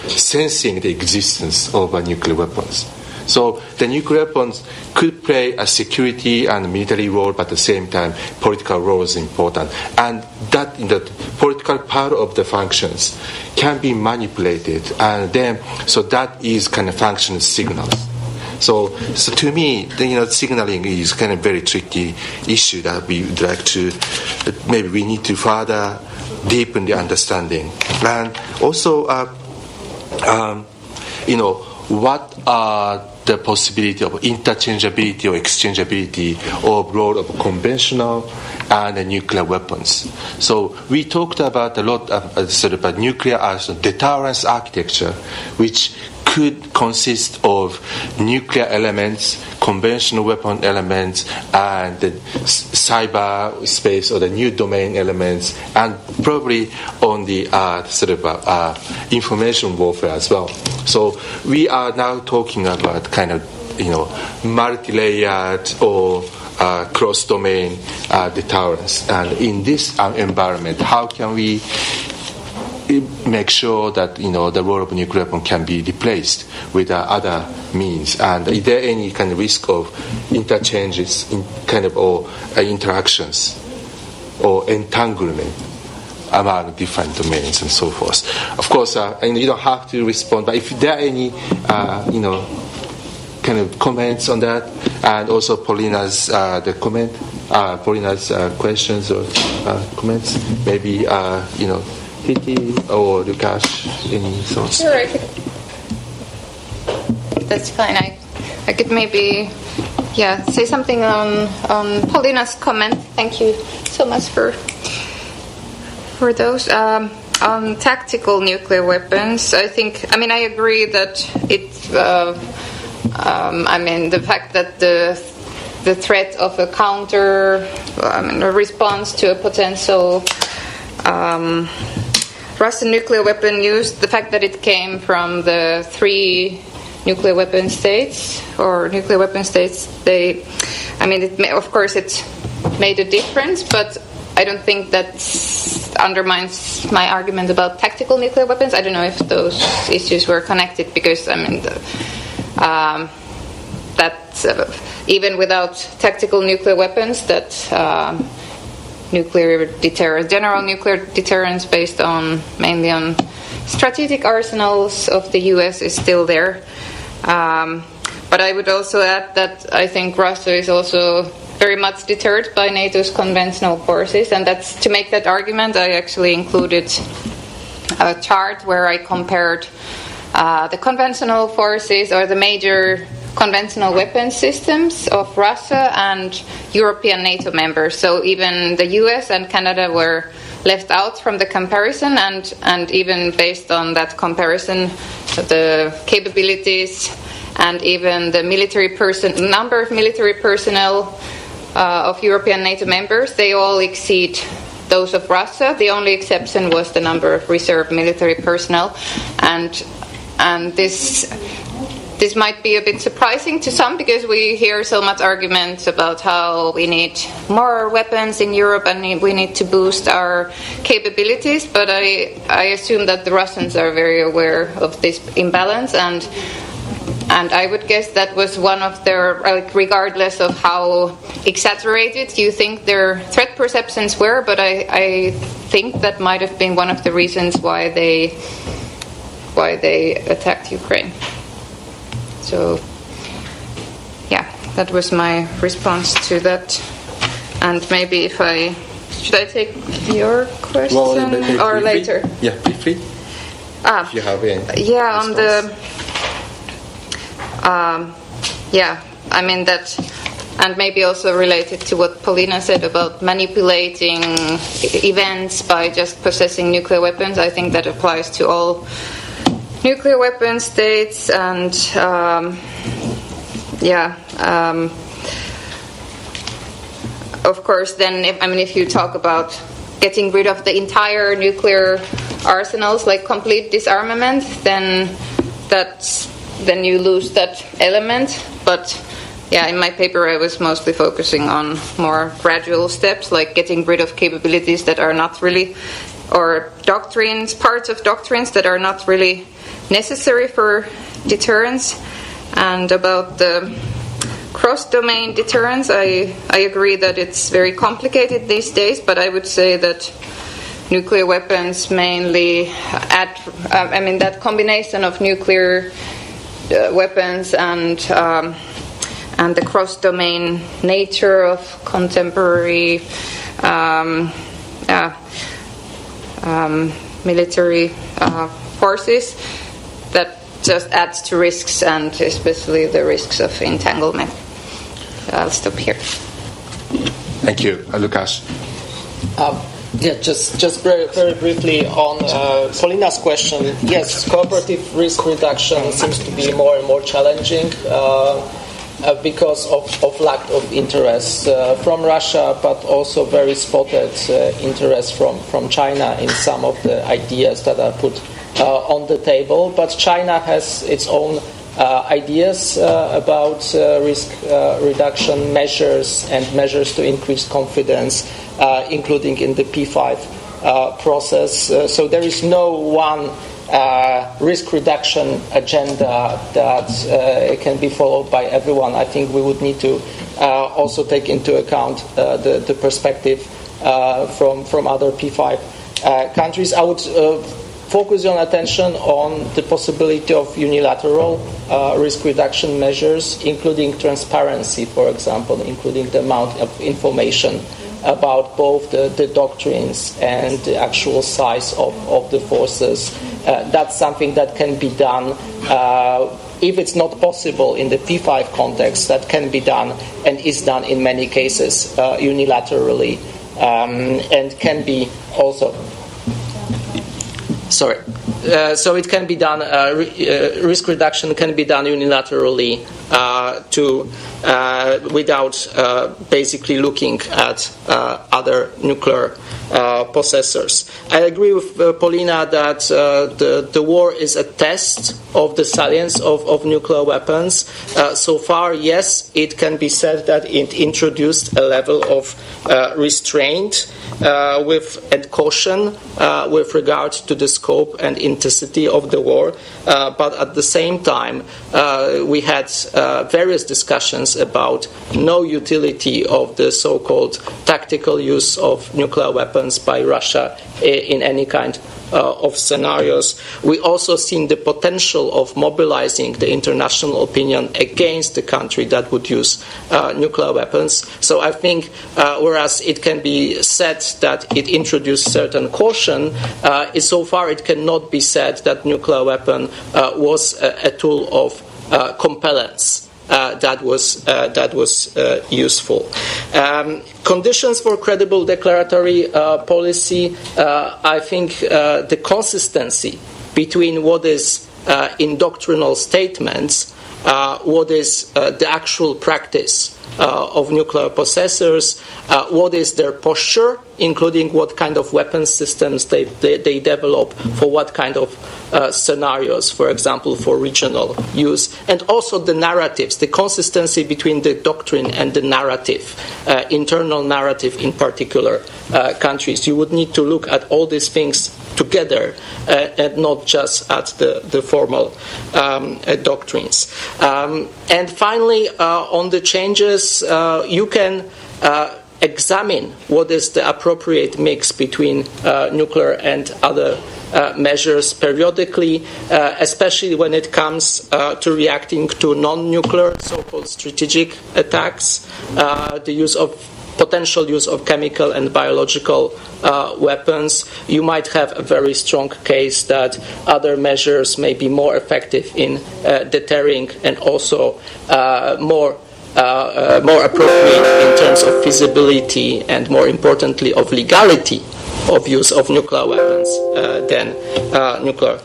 sensing the existence of nuclear weapons. So the nuclear weapons could play a security and military role, but at the same time, political role is important. And that in the political part of the functions can be manipulated, and then so that is kind of function signals. So to me, signaling is kind of very tricky issue that we would like to, maybe we need to further deepen the understanding. And also, what are the possibility of interchangeability or exchangeability of role of conventional and nuclear weapons. So we talked about a lot of sort of a nuclear deterrence architecture, which could consist of nuclear elements, conventional weapon elements, and the cyber space or the new domain elements, and probably on the sort of information warfare as well. So we are now talking about kind of multi-layered or cross-domain deterrence. And in this environment, how can we make sure that the role of nuclear weapon can be replaced with other means? And is there any kind of risk of interchanges, or interactions or entanglement among different domains and so forth? Of course, and you don't have to respond, but if there are any, kind of comments on that, and also Paulina's Paulina's questions or comments, maybe Hiti or Lukash, any thoughts? Sure, that's fine. I could maybe say something on Paulina's comment. Thank you so much for those. On tactical nuclear weapons, I agree that it the fact that the threat of a counter, a response to a potential Russian nuclear weapon use, the fact that it came from the 3 nuclear weapon states, of course it made a difference, but I don't think that undermines my argument about tactical nuclear weapons. I don't know if those issues were connected, because even without tactical nuclear weapons, that nuclear deterrence, general nuclear deterrence based mainly on strategic arsenals of the US is still there. But I would also add that I think Russia is also very much deterred by NATO's conventional forces, and that's, to make that argument, I actually included a chart where I compared the conventional forces, or the major conventional weapon systems of Russia and European NATO members. So even the US and Canada were left out from the comparison, and even based on that comparison, the capabilities and even the number of military personnel of European NATO members, they all exceed those of Russia. The only exception was the number of reserve military personnel, and this might be a bit surprising to some, because we hear so much argument about how we need more weapons in Europe and we need to boost our capabilities, but I assume that the Russians are very aware of this imbalance, and I would guess that was one of their, regardless of how exaggerated you think their threat perceptions were, but I think that might have been one of the reasons why they attacked Ukraine. So, yeah, that was my response to that. And maybe should I take your question or later? Yeah, be free. If you have any yeah, response. That, and maybe also related to what Paulina said about manipulating events by just possessing nuclear weapons. I think that applies to all nuclear weapon states, and of course, then if you talk about getting rid of the entire nuclear arsenals, like complete disarmament, then you lose that element. But yeah, in my paper I was mostly focusing on more gradual steps, like getting rid of capabilities that are not really, or parts of doctrines that are not really necessary for deterrence. And about the cross-domain deterrence, I agree that it's very complicated these days, but I would say that nuclear weapons mainly that combination of nuclear weapons and the cross-domain nature of contemporary military forces, that just adds to risks, and especially the risks of entanglement. I'll stop here. Thank you, Lucas. Just very, very briefly on Paulina's question. Yes, cooperative risk reduction seems to be more and more challenging because of lack of interest from Russia, but also very spotted interest from China in some of the ideas that are put on the table. But China has its own ideas about risk reduction measures and measures to increase confidence, including in the P5 process. So there is no one risk reduction agenda that can be followed by everyone. I think we would need to also take into account the perspective from other P5 countries. I would focus your attention on the possibility of unilateral risk reduction measures, including transparency, for example, including the amount of information about both the doctrines and the actual size of the forces. That's something that can be done. If it's not possible in the P5 context, that can be done and is done in many cases unilaterally, and can be also So it can be done. Risk reduction can be done unilaterally without basically looking at other nuclear possessors. I agree with Paulina that the war is a test of the salience of nuclear weapons. So far, yes, it can be said that it introduced a level of restraint and caution with regard to the scope and intensity of the war. But at the same time, we had various discussions about no utility of the so-called tactical use of nuclear weapons by Russia in any kind of scenarios. We also seen the potential of mobilizing the international opinion against the country that would use nuclear weapons. So I think whereas it can be said that it introduced certain caution, so far it cannot be said that nuclear weapon was a tool of compellence. That was useful. Conditions for credible declaratory policy. I think the consistency between what is in doctrinal statements, what is the actual practice of nuclear possessors, what is their posture, including what kind of weapons systems they develop for what kind of scenarios, for example, for regional use, and also the narratives, the consistency between the doctrine and the narrative, internal narrative in particular countries. You would need to look at all these things together and not just at the formal doctrines. And finally, on the changes, you can examine what is the appropriate mix between nuclear and other measures periodically, especially when it comes to reacting to non-nuclear, so-called strategic attacks, the potential use of chemical and biological weapons. You might have a very strong case that other measures may be more effective in deterring and also more appropriate in terms of feasibility and, more importantly, of legality of use of nuclear weapons than nuclear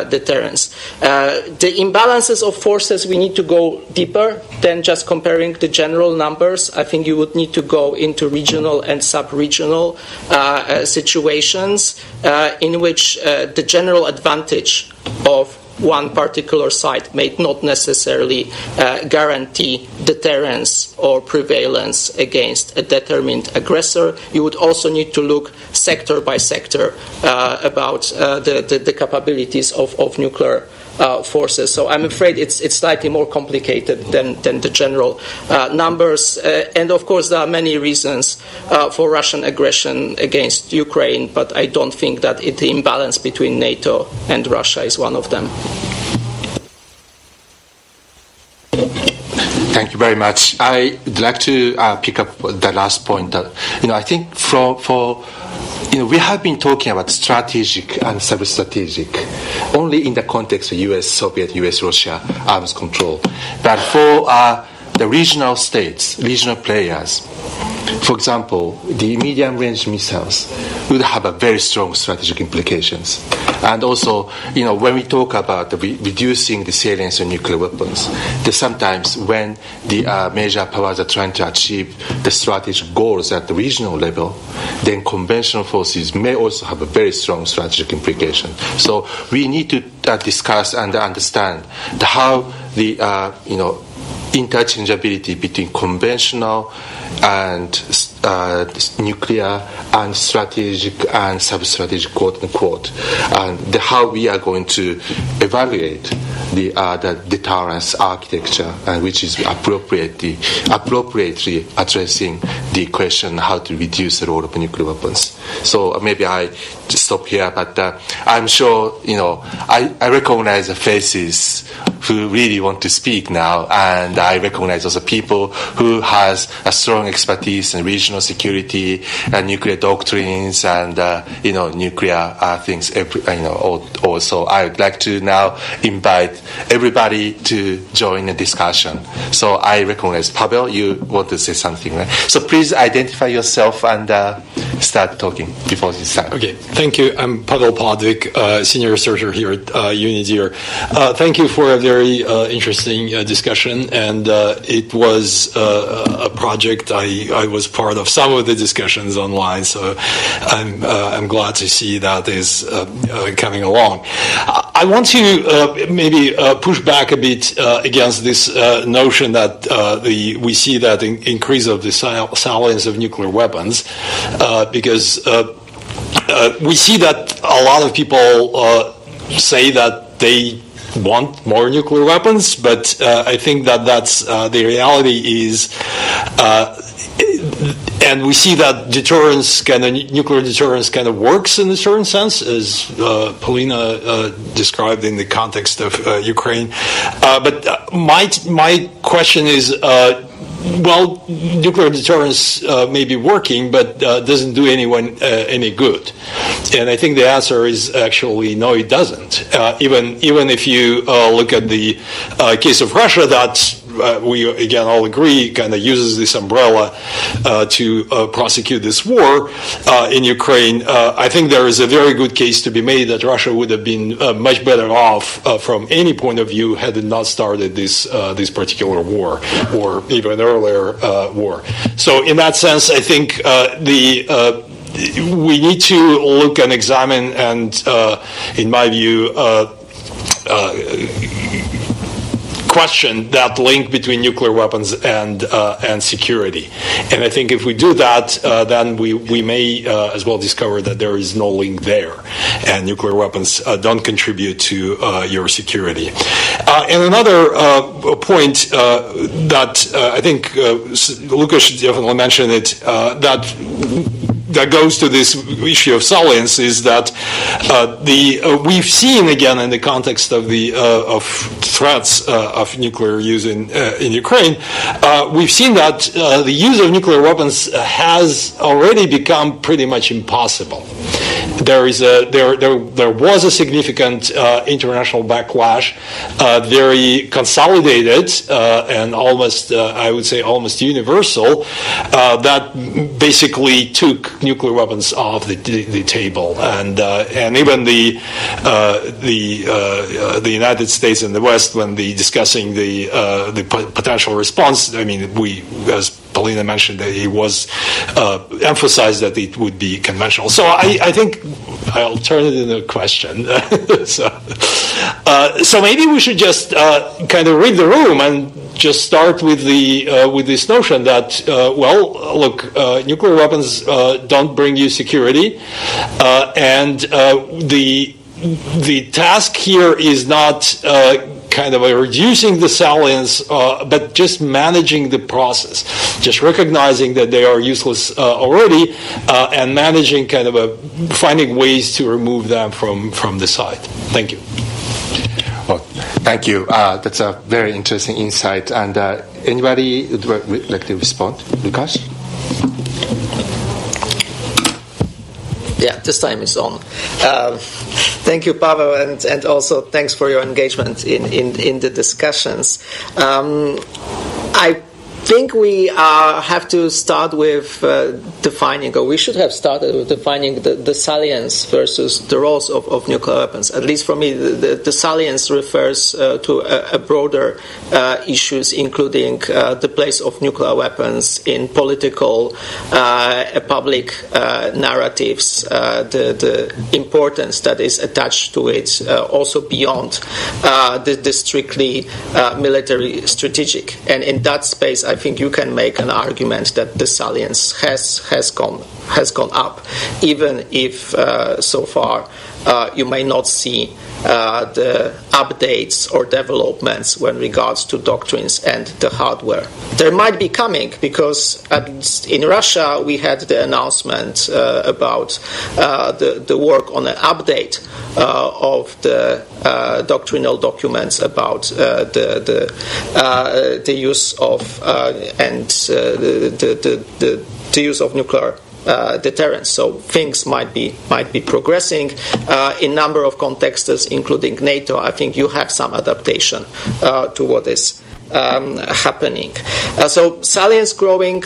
deterrence. The imbalances of forces, we need to go deeper than just comparing the general numbers. I think you would need to go into regional and sub-regional situations in which the general advantage of one particular site may not necessarily guarantee deterrence or prevalence against a determined aggressor. You would also need to look sector by sector about the capabilities of nuclear forces. So I'm afraid it's slightly more complicated than the general numbers. And of course, there are many reasons for Russian aggression against Ukraine, but I don't think that the imbalance between NATO and Russia is one of them. Thank you very much. I'd like to pick up the last point. I think we have been talking about strategic and sub-strategic only in the context of US-Soviet, US-Russia arms control. But for the regional states, regional players, for example, the medium-range missiles would have a very strong strategic implications. And also, when we talk about reducing the salience of nuclear weapons, sometimes when the major powers are trying to achieve the strategic goals at the regional level, then conventional forces may also have a very strong strategic implication. So we need to discuss and understand how the interchangeability between conventional and nuclear and strategic and sub-strategic, quote unquote, and how we are going to evaluate the deterrence architecture, and which is appropriately addressing the question how to reduce the role of nuclear weapons. So maybe I just stop here, but I'm sure I recognize the faces who really want to speak now, and I recognize also people who has a strong expertise in regional security and nuclear doctrines and nuclear things. Also, I would like to now invite everybody to join the discussion. So I recognize Pavel, you want to say something, right? So please identify yourself and start talking before this time. Okay, thank you. I'm Pavel Podvik, senior researcher here at UNIDIR. Thank you for a very interesting discussion, and it was a project I was part of some of the discussions online, so I'm glad to see that is coming along. I want to maybe push back a bit against this notion that we see that increase of the salience of nuclear weapons, because we see that a lot of people say that they want more nuclear weapons, but I think that that's the reality is, and we see that nuclear deterrence kind of works in a certain sense, as Polina described in the context of Ukraine. But my question is, well, nuclear deterrence may be working, but doesn't do anyone any good. And I think the answer is actually no, it doesn't. Even if you look at the case of Russia, that we again all agree kind of uses this umbrella to prosecute this war in Ukraine. I think there is a very good case to be made that Russia would have been much better off from any point of view had it not started this particular war, or even earlier war. So in that sense, I think we need to look and examine and, in my view, question that link between nuclear weapons and security. And I think if we do that, then we may as well discover that there is no link there, and nuclear weapons don't contribute to your security. And another point that I think Lucas definitely mentioned it, that goes to this issue of salience is that we've seen again in the context of the of threats of nuclear use in Ukraine, we've seen that the use of nuclear weapons has already become pretty much impossible. There was a significant international backlash, very consolidated and almost I would say almost universal, that basically took nuclear weapons off the table, and even the United States and the West, when discussing the potential response, I mean, as Polina mentioned, that it was emphasized that it would be conventional. So I think I'll turn it into a question. So maybe we should just kind of read the room and just start with this notion that well, look, nuclear weapons don't bring you security, and the task here is not kind of reducing the salience, but just managing the process, just recognizing that they are useless already, and managing kind of finding ways to remove them from the site. Thank you. Well, thank you. That's a very interesting insight. And anybody would like to respond? Lucas? Yeah, this time it's on. Thank you, Pavel, and also thanks for your engagement in the discussions. I think we have to start with defining, or we should have started with defining the salience versus the roles of nuclear weapons. At least for me, the salience refers to a broader issues, including the place of nuclear weapons in political, public narratives, the importance that is attached to it, also beyond the strictly military strategic. And in that space, I think you can make an argument that the salience has gone up, even if so far you may not see the updates or developments when regards to doctrines and the hardware. There might be coming, because at least in Russia we had the announcement about the work on an update of the doctrinal documents about the use of and the use of nuclear deterrence. So things might be progressing in number of contexts, including NATO. I think you have some adaptation to what is happening. So salience growing,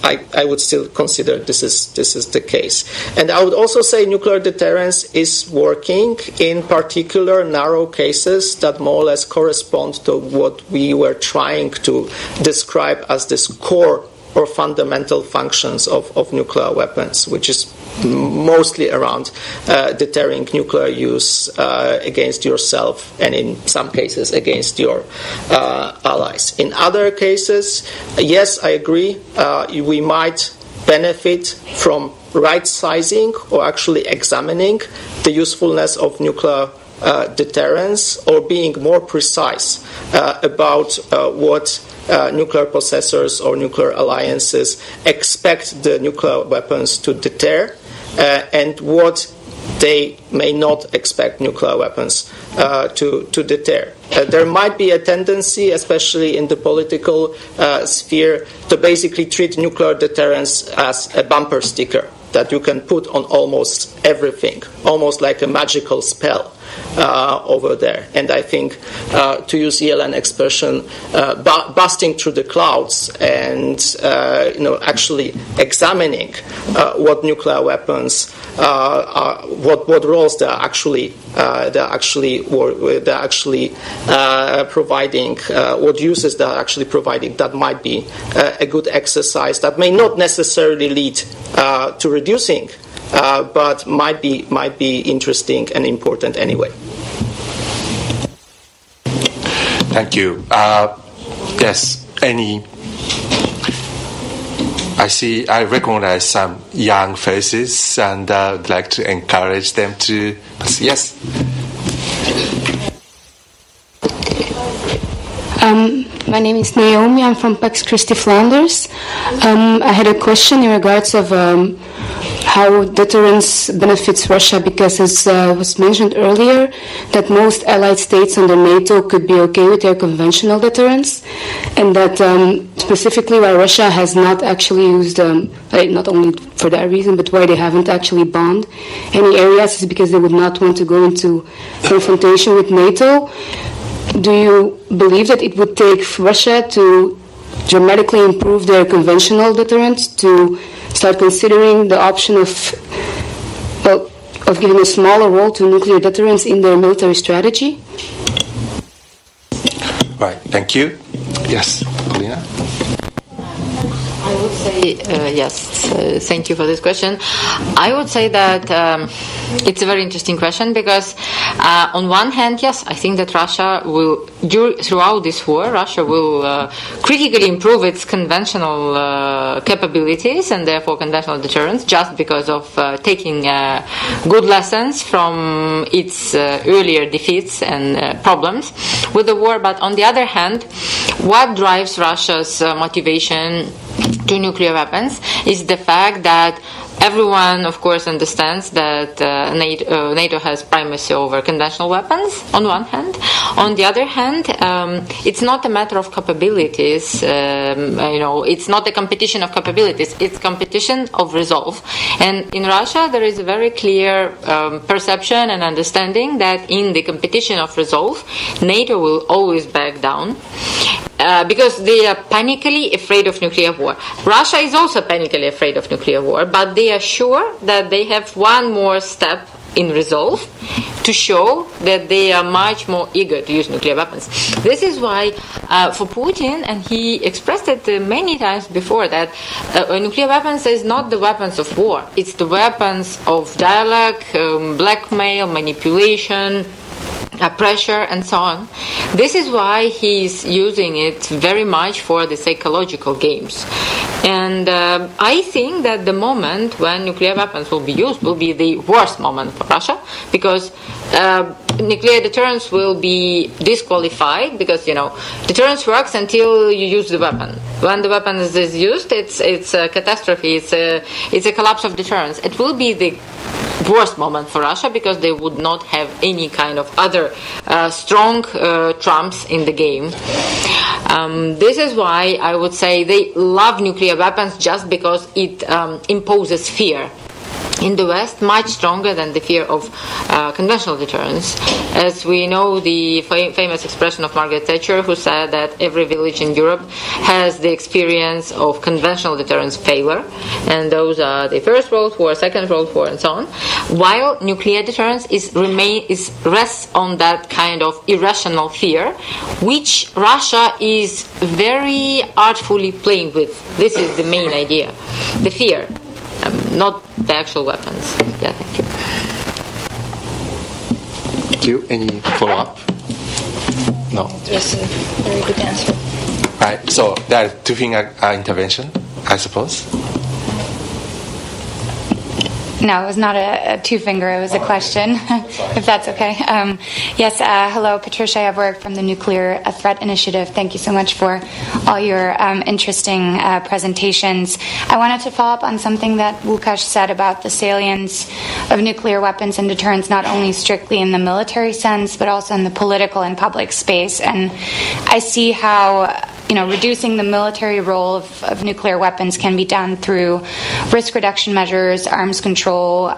I would still consider this is the case. And I would also say nuclear deterrence is working in particular narrow cases that more or less correspond to what we were trying to describe as this core or fundamental functions of nuclear weapons, which is mostly around deterring nuclear use against yourself and in some cases against your allies. In other cases, yes, I agree, we might benefit from right-sizing or actually examining the usefulness of nuclear deterrence or being more precise about what nuclear possessors or nuclear alliances expect the nuclear weapons to deter and what they may not expect nuclear weapons to deter. There might be a tendency, especially in the political sphere, to basically treat nuclear deterrence as a bumper sticker that you can put on almost everything, almost like a magical spell over there. And I think, to use ELN expression, busting through the clouds and actually examining what nuclear weapons, what roles they're actually providing, what uses they're actually providing. That might be a good exercise. That may not necessarily lead to reducing, but might be interesting and important anyway. Thank you. Yes, I recognize some young faces, and I'd like to encourage them to. Yes. My name is Naomi. I'm from Pax Christi Flanders. I had a question in regards of how deterrence benefits Russia, because as was mentioned earlier, that most allied states under NATO could be okay with their conventional deterrence, and that specifically why Russia has not actually used, not only for that reason, but why they haven't actually bombed any areas is because they would not want to go into confrontation with NATO. Do you believe that it would take Russia to dramatically improve their conventional deterrence to start considering the option of giving a smaller role to nuclear deterrence in their military strategy? Right. Thank you. Yes, Polina? I would say yes. Thank you for this question. I would say that it's a very interesting question because on one hand, yes, I think that Russia will, throughout this war, Russia will critically improve its conventional capabilities and therefore conventional deterrence just because of taking good lessons from its earlier defeats and problems with the war. But on the other hand, what drives Russia's motivation to nuclear weapons is the fact that everyone, of course, understands that NATO has primacy over conventional weapons, on one hand. On the other hand, it's not a matter of capabilities. It's not a competition of capabilities. It's competition of resolve. And in Russia, there is a very clear perception and understanding that in the competition of resolve, NATO will always back down. Because they are panically afraid of nuclear war. Russia is also panically afraid of nuclear war, but they are sure that they have one more step in resolve to show that they are much more eager to use nuclear weapons. This is why for Putin, and he expressed it many times before, that nuclear weapons is not the weapons of war. It's the weapons of dialogue, blackmail, manipulation, pressure, and so on. This is why he's using it very much for the psychological games. And I think that the moment when nuclear weapons will be used will be the worst moment for Russia, because nuclear deterrence will be disqualified, because deterrence works until you use the weapon. When the weapon is used, it's a catastrophe. It's a collapse of deterrence. It will be the worst moment for Russia because they would not have any kind of other strong trumps in the game. This is why I would say they love nuclear weapons just because it imposes fear. in the West much stronger than the fear of conventional deterrence. As we know, the famous expression of Margaret Thatcher, who said that every village in Europe has the experience of conventional deterrence failure, and those are the First World War, Second World War, and so on, while nuclear deterrence rests on that kind of irrational fear, which Russia is very artfully playing with. This is the main idea, the fear. Not the actual weapons. Yeah, thank you. Thank you. Any follow-up? No. Yes, a very good answer. Right. So that is two-finger intervention, I suppose. No, it was not a two-finger. It was a question, if that's okay. Yes, hello, Patricia Everick from the Nuclear Threat Initiative. Thank you so much for all your interesting presentations. I wanted to follow up on something that Łukasz said about the salience of nuclear weapons and deterrence, not only strictly in the military sense, but also in the political and public space. And I see how reducing the military role of nuclear weapons can be done through risk reduction measures, arms control,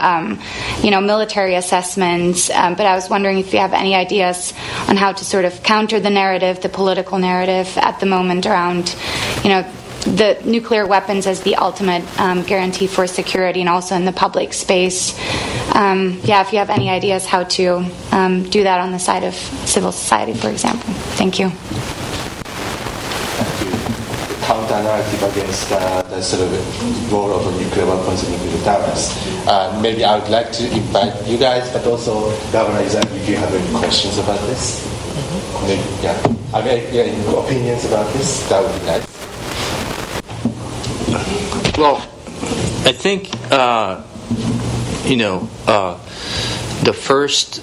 military assessments. But I was wondering if you have any ideas on how to sort of counter the narrative, the political narrative at the moment around, the nuclear weapons as the ultimate guarantee for security, and also in the public space. If you have any ideas how to do that on the side of civil society, for example. Thank you. Counter-narrative against the sort of role of nuclear weapons and nuclear deterrence. Maybe I would like to invite you guys, but also Governor Yuzaki, if you have any questions about this. Maybe, any opinions about this, that would be nice. Well, I think, the first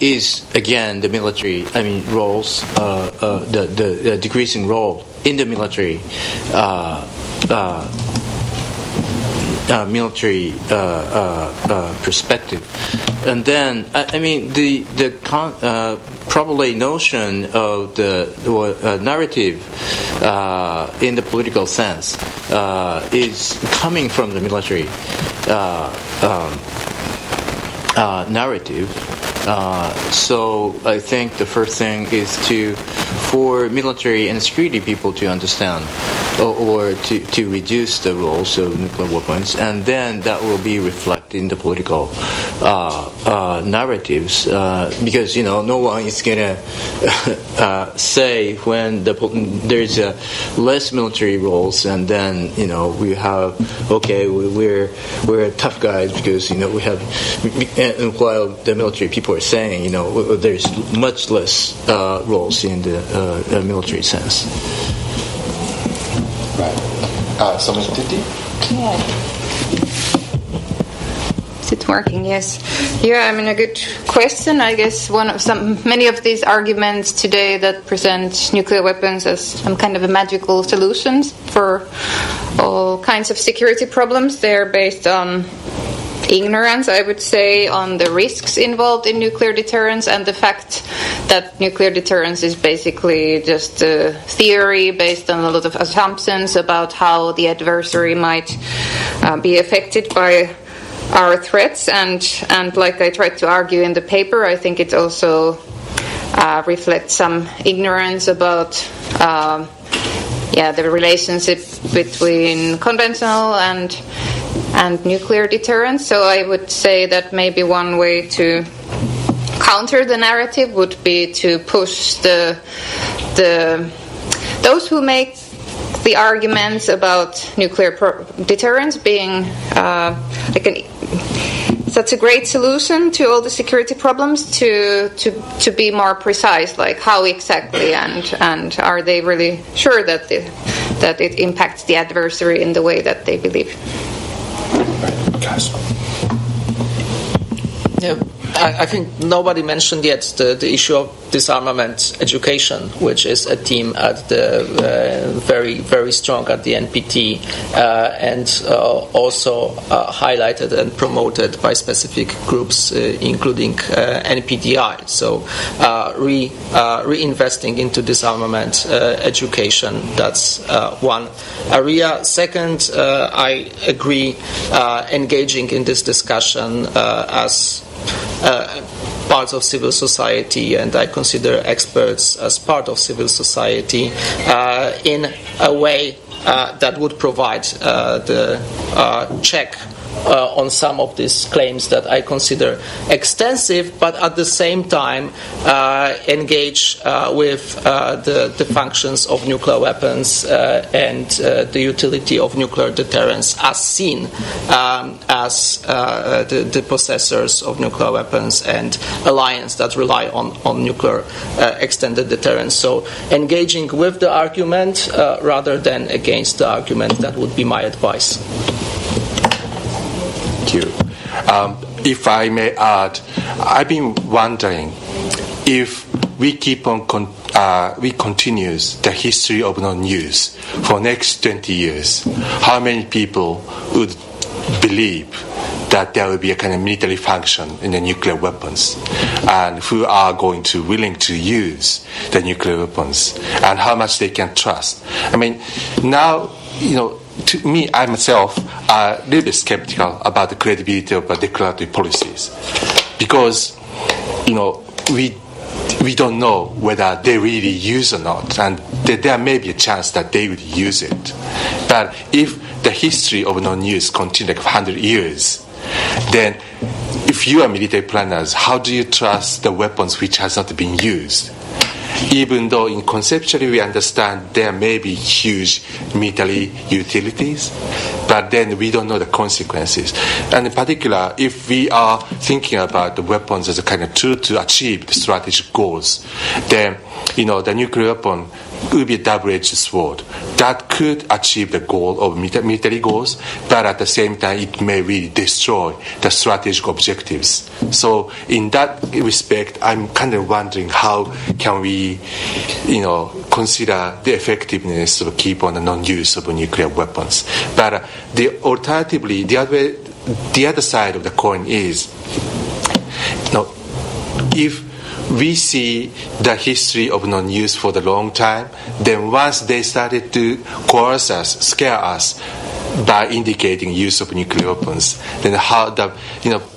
is, again, the military, roles, the decreasing role in the military perspective. And then, the probably notion of the narrative in the political sense is coming from the military narrative. So I think the first thing is for military and security people to understand or to reduce the roles of nuclear weapons, and then that will be reflected in the political narratives, because no one is gonna say when there's less military roles, and then we have we're tough guys because we have, while the military people are saying there's much less roles in the military sense. Right. Someone Is it working? Yes. Yeah, a good question. I guess many of these arguments today that present nuclear weapons as some kind of a magical solutions for all kinds of security problems, they're based on ignorance, I would say, on the risks involved in nuclear deterrence, and the fact that nuclear deterrence is basically just a theory based on a lot of assumptions about how the adversary might be affected by our threats. And like I tried to argue in the paper, I think it also reflects some ignorance about the relationship between conventional and nuclear deterrence. So I would say that maybe one way to counter the narrative would be to push those who make the arguments about nuclear deterrence being such a great solution to all the security problems to be more precise, like how exactly and are they really sure that it impacts the adversary in the way that they believe. Yeah. I think nobody mentioned yet the issue of disarmament education, which is a theme at the very, very strong at the NPT, and also highlighted and promoted by specific groups, including NPDI. So reinvesting into disarmament education, that's one area. Second, I agree, engaging in this discussion as part of civil society, and I consider experts as part of civil society in a way that would provide the check on some of these claims that I consider extensive, but at the same time engage with the functions of nuclear weapons and the utility of nuclear deterrence as seen as the possessors of nuclear weapons and alliance that rely on nuclear extended deterrence. So engaging with the argument rather than against the argument, that would be my advice. Thank you. If I may add, I've been wondering if we keep on we continues the history of non-use for next 20 years, how many people would believe that there will be a kind of military function in the nuclear weapons, and who are going to willing to use the nuclear weapons, and how much they can trust. I mean, now, to me, I myself are a little bit skeptical about the credibility of declaratory policies, because we don't know whether they really use or not, and there may be a chance that they would use it. But if the history of non-use continues like 100 years, then if you are military planners, how do you trust the weapons which has not been used? Even though in conceptually we understand there may be huge military utilities, but then we don't know the consequences. And in particular, if we are thinking about the weapons as a kind of tool to achieve the strategic goals, then the nuclear weapon will be a double-edged sword that could achieve the goal of military goals, but at the same time it may really destroy the strategic objectives. So in that respect, I'm kind of wondering how can we consider the effectiveness of keep on the non-use of nuclear weapons. But alternatively, the other side of the coin is, if we see the history of non-use for the long time, then once they started to coerce us, scare us by indicating use of nuclear weapons, then how the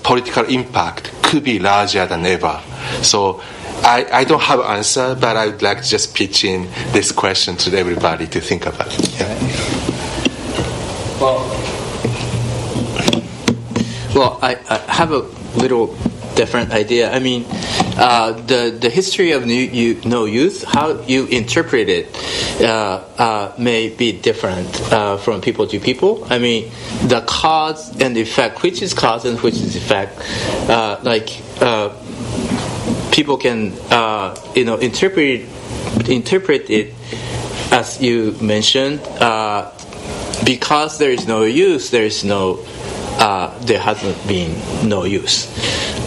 political impact could be larger than ever. So I don't have an answer, but I would like to just pitch in this question to everybody to think about. Yeah. Well, I have a little different idea. I mean, the history of no use, how you interpret it, may be different from people to people. I mean, the cause and effect, which is cause and which is effect, people can interpret it as you mentioned. Because there is no use, there hasn't been no use.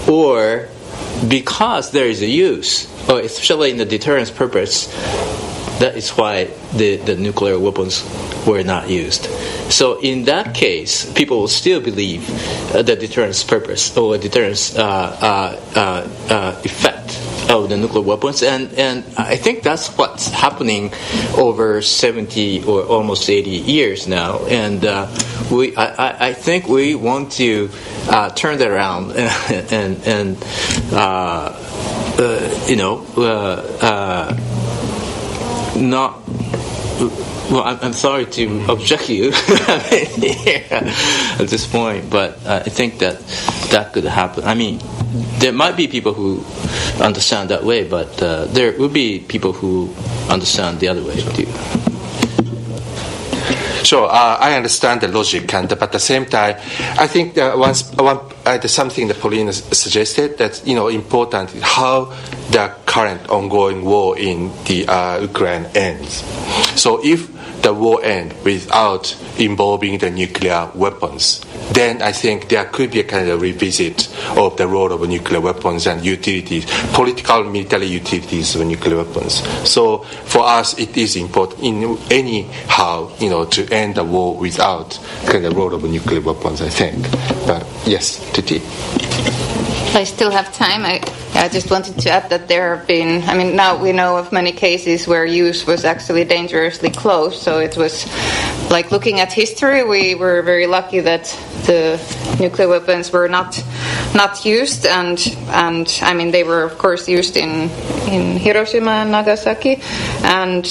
Or because there is a use, or especially in the deterrence purpose, that is why the nuclear weapons were not used. So in that case, people will still believe the deterrence purpose or deterrence effect of the nuclear weapons, and I think that's what's happening over 70 or almost 80 years now, and I think we want to turn that around and not. Well, I'm sorry to object you here at this point, but I think that could happen. I mean, there might be people who understand that way, but there will be people who understand the other way too. Sure, I understand the logic, but at the same time, I think something that Pauline suggested that's important is how the current ongoing war in the Ukraine ends. So if the war end without involving the nuclear weapons, then I think there could be a kind of revisit of the role of nuclear weapons and utilities, political military utilities of nuclear weapons. So for us, it is important anyhow, to end the war without kind of role of nuclear weapons, I think. But yes, Titi. I still have time. I just wanted to add that there have been, now we know of many cases where use was actually dangerously close. So it was like looking at history, we were very lucky that the nuclear weapons were not used, and they were of course used in Hiroshima and Nagasaki, and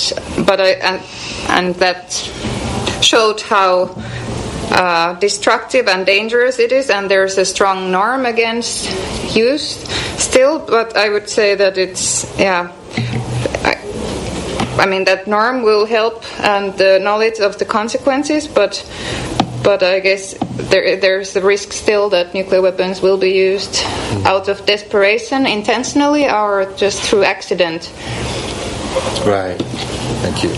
that showed how destructive and dangerous it is, and there's a strong norm against use still, but I would say that that norm will help and the knowledge of the consequences, but I guess there's the risk still that nuclear weapons will be used out of desperation intentionally or just through accident. Right. Thank you.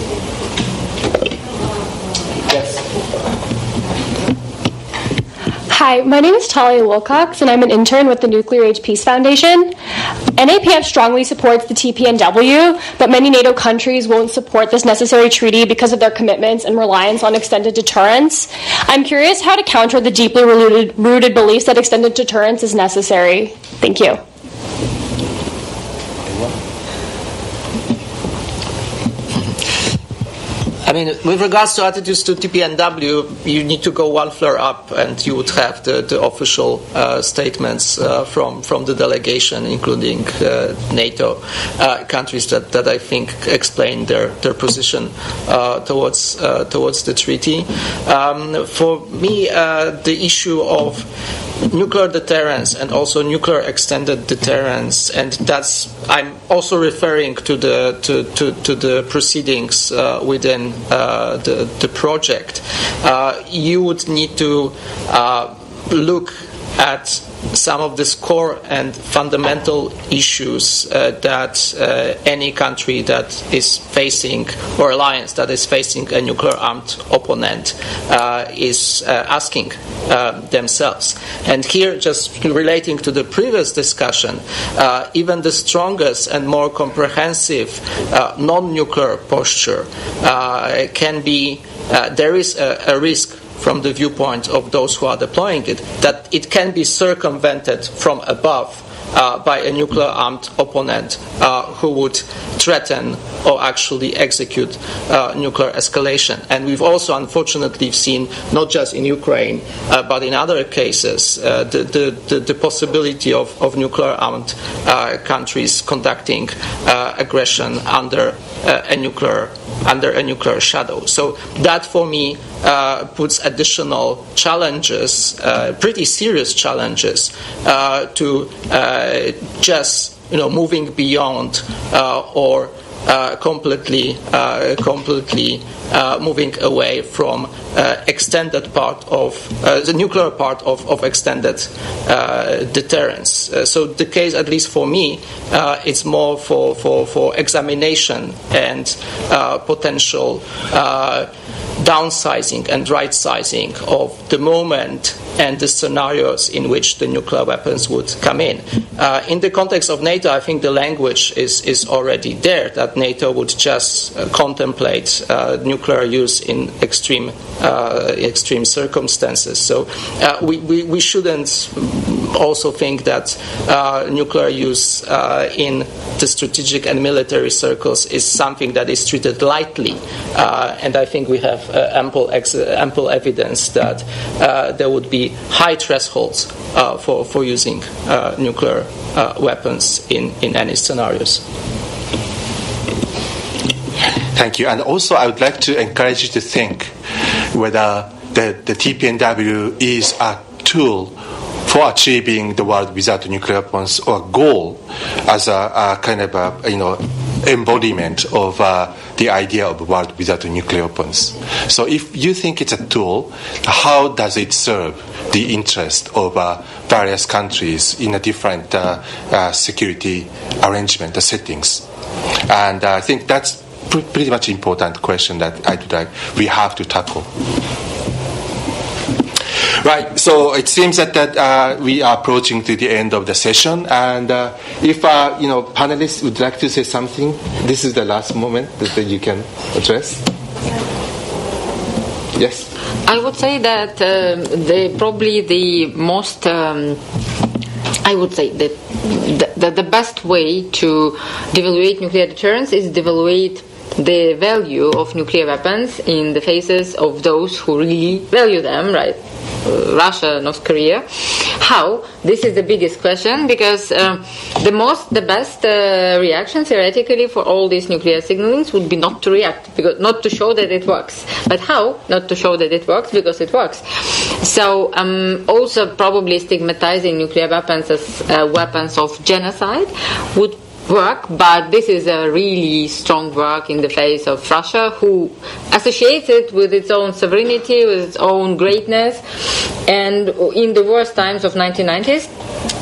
Yes. Hi, my name is Talia Wilcox, and I'm an intern with the Nuclear Age Peace Foundation. NAPF strongly supports the TPNW, but many NATO countries won't support this necessary treaty because of their commitments and reliance on extended deterrence. I'm curious how to counter the deeply rooted beliefs that extended deterrence is necessary. Thank you. With regards to attitudes to TPNW, you need to go one floor up, and you would have the official statements from the delegation, including NATO countries that I think explain their position towards the treaty. For me, the issue of nuclear deterrence and also nuclear extended deterrence, and I'm also referring to the proceedings within the project. You would need to look at some of the core and fundamental issues that any country that is facing, or alliance that is facing a nuclear armed opponent is asking themselves. And here, just relating to the previous discussion, even the strongest and more comprehensive non-nuclear posture can be, there is a risk from the viewpoint of those who are deploying it, that it can be circumvented from above by a nuclear armed opponent who would threaten or actually execute nuclear escalation. And we've also unfortunately seen, not just in Ukraine, but in other cases, the possibility of nuclear armed countries conducting aggression under a nuclear shadow. So that, for me, puts additional challenges, pretty serious challenges, to just moving beyond or completely moving away from extended part of the nuclear part of extended deterrence. So the case, at least for me, it's more for examination and potential downsizing and right-sizing of the moment and the scenarios in which the nuclear weapons would come in. In the context of NATO, I think the language is already there, that NATO would just contemplate nuclear use in extreme circumstances. So we shouldn't also think that nuclear use in the strategic and military circles is something that is treated lightly. And I think we have ample evidence that there would be high thresholds for using nuclear weapons in any scenarios. Thank you. And also, I would like to encourage you to think whether the TPNW is a tool for achieving the world without nuclear weapons, or a goal as a kind of embodiment of the idea of a world without nuclear weapons. So if you think it's a tool, how does it serve the interest of various countries in a different security arrangement settings? And I think that's pretty much important question that we have to tackle. Right, so it seems that we are approaching to the end of the session, and if panelists would like to say something, this is the last moment that you can address. Yes. I would say that probably the most. I would say that the best way to devaluate nuclear deterrence is devaluate the value of nuclear weapons in the faces of those who really value them, right? Russia, North Korea. How? This is the biggest question, because the best reaction theoretically for all these nuclear signalings would be not to react, because not to show that it works. But how? Not to show that it works, because it works. So also probably stigmatizing nuclear weapons as weapons of genocide would work, but this is a really strong work in the face of Russia, who associates it with its own sovereignty, with its own greatness. And in the worst times of 1990s,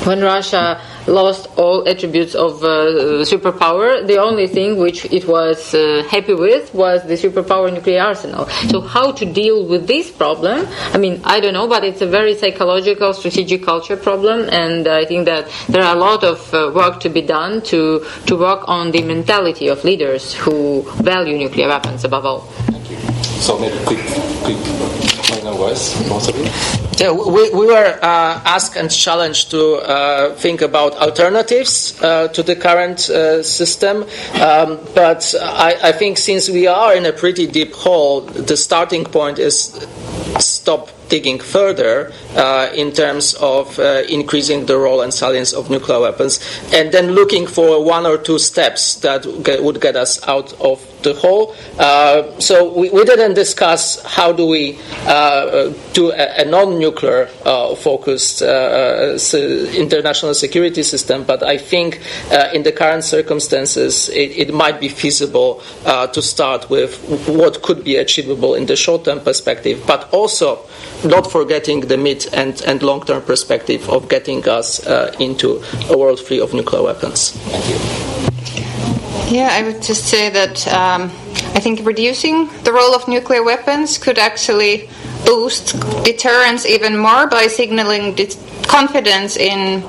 when Russia lost all attributes of superpower, the only thing which it was happy with was the superpower nuclear arsenal. So how to deal with this problem? I mean, I don't know, but it's a very psychological, strategic culture problem, and I think that there are a lot of work to be done to work on the mentality of leaders who value nuclear weapons above all. Thank you. So maybe quick final words, both of you. Yeah, we were asked and challenged to think about alternatives to the current system, but I think since we are in a pretty deep hole, the starting point is stop digging further in terms of increasing the role and salience of nuclear weapons, and then looking for one or two steps that would get us out of the hole. So we didn't discuss how do we do a non-nuclear focused international security system, but I think in the current circumstances it might be feasible to start with what could be achievable in the short-term perspective, but also not forgetting the mid and long-term perspective of getting us into a world free of nuclear weapons. Thank you. Yeah, I would just say that I think reducing the role of nuclear weapons could actually boost deterrence even more by signaling confidence in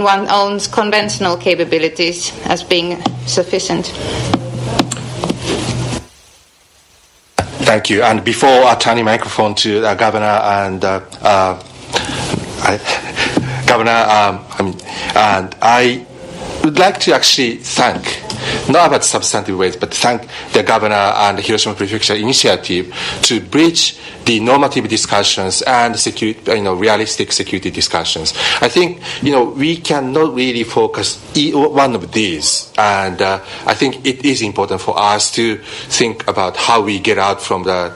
one's own conventional capabilities as being sufficient. Thank you. And before turning microphone to Governor and I would like to actually thank, not about substantive ways, but thank the Governor and the Hiroshima Prefecture initiative to bridge the normative discussions and realistic security discussions. I think, we cannot really focus one of these, and I think it is important for us to think about how we get out from the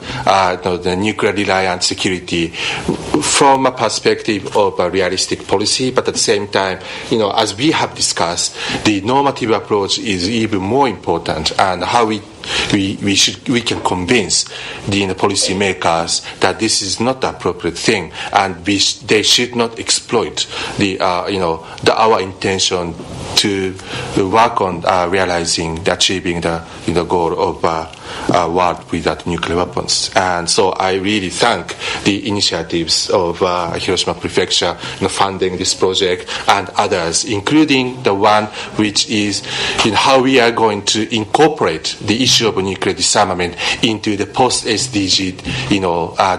nuclear reliant security from a perspective of a realistic policy, but at the same time, as we have discussed, the normative approach is even more important, and how we can convince the policymakers that this is not the appropriate thing, and they should not exploit our intention to work on achieving the goal of a world without nuclear weapons. And so I really thank the initiatives of Hiroshima Prefecture funding this project and others, including the one which is how we are going to incorporate the issue of nuclear disarmament into the post-SDG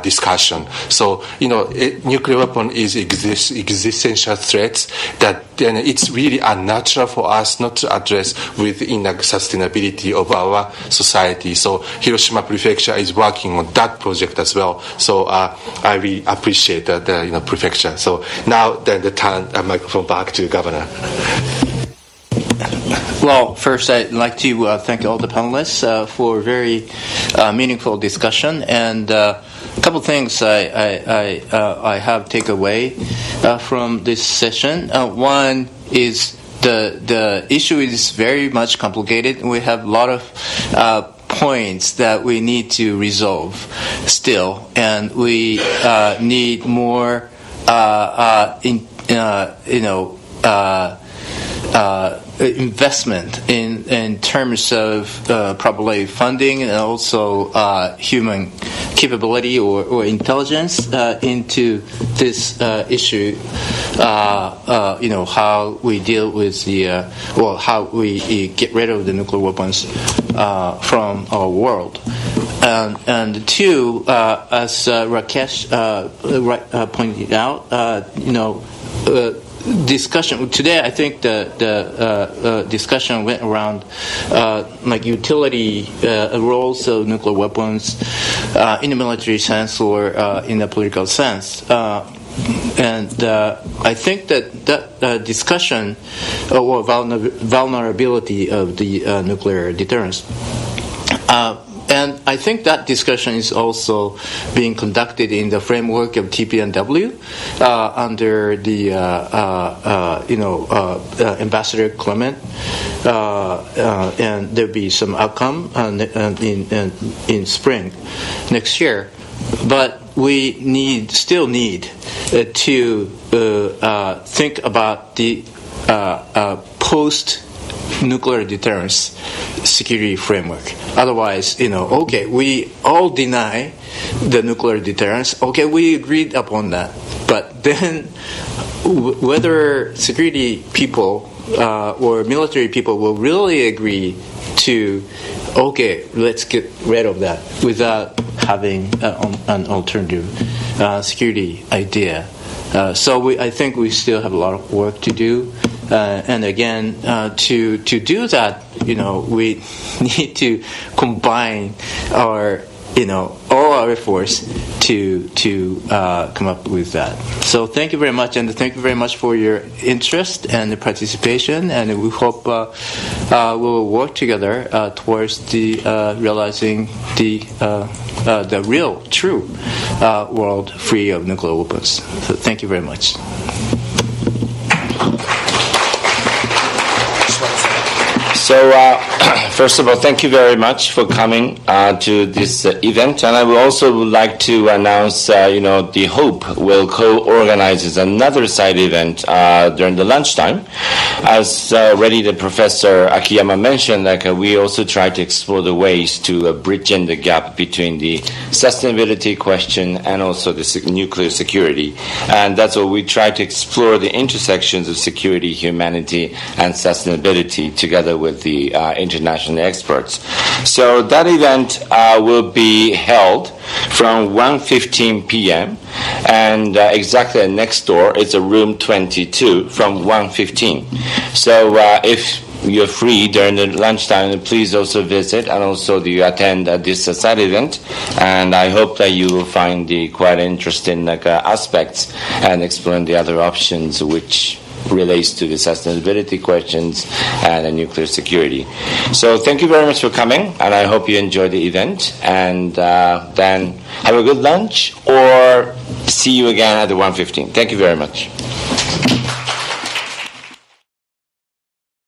discussion. So nuclear weapon is existential threats that then it's really unnatural for us not to address within the sustainability of our society. So Hiroshima Prefecture is working on that project as well. So I really appreciate the prefecture. So now then the microphone back to Governor. Well, first I'd like to thank all the panelists for a very meaningful discussion, and a couple things I have take away from this session. One is the issue is very much complicated. We have a lot of points that we need to resolve still, and we need more investment in terms of probably funding and also human capability or intelligence into this issue. How we deal with how we get rid of the nuclear weapons from our world. And two, as Rakesh pointed out, discussion today. I think the discussion went around like utility roles of nuclear weapons in the military sense or in the political sense. And I think that discussion or vulnerability of the nuclear deterrence. And I think that discussion is also being conducted in the framework of TPNW under the Ambassador Clement, and there'll be some outcome in spring next year. But we still need to think about the post-nuclear deterrence security framework. Otherwise, okay, we all deny the nuclear deterrence. Okay, we agreed upon that. But then whether security people or military people will really agree to, okay, let's get rid of that without having an alternative security idea. So I think we still have a lot of work to do. And again, to do that, we need to combine our, all our efforts to come up with that. So thank you very much, and thank you very much for your interest and the participation. And we hope we will work together towards the realizing the real, true world free of nuclear weapons. So thank you very much. So, first of all, thank you very much for coming to this event. And I would also like to announce, the HOPe will co-organize another side event during the lunchtime. As already the Professor Akiyama mentioned, we also try to explore the ways to bridge in the gap between the sustainability question and also the nuclear security. And that's what we try to explore, the intersections of security, humanity, and sustainability together with the international experts. So that event will be held from 1:15 p.m. and exactly next door is a room 22 from 1:15. So if you're free during the lunchtime, please also visit and also you attend this side event. And I hope that you will find the quite interesting aspects and explain the other options which relates to the sustainability questions and the nuclear security. So thank you very much for coming, and I hope you enjoy the event. And then have a good lunch, or see you again at the 1:15. Thank you very much.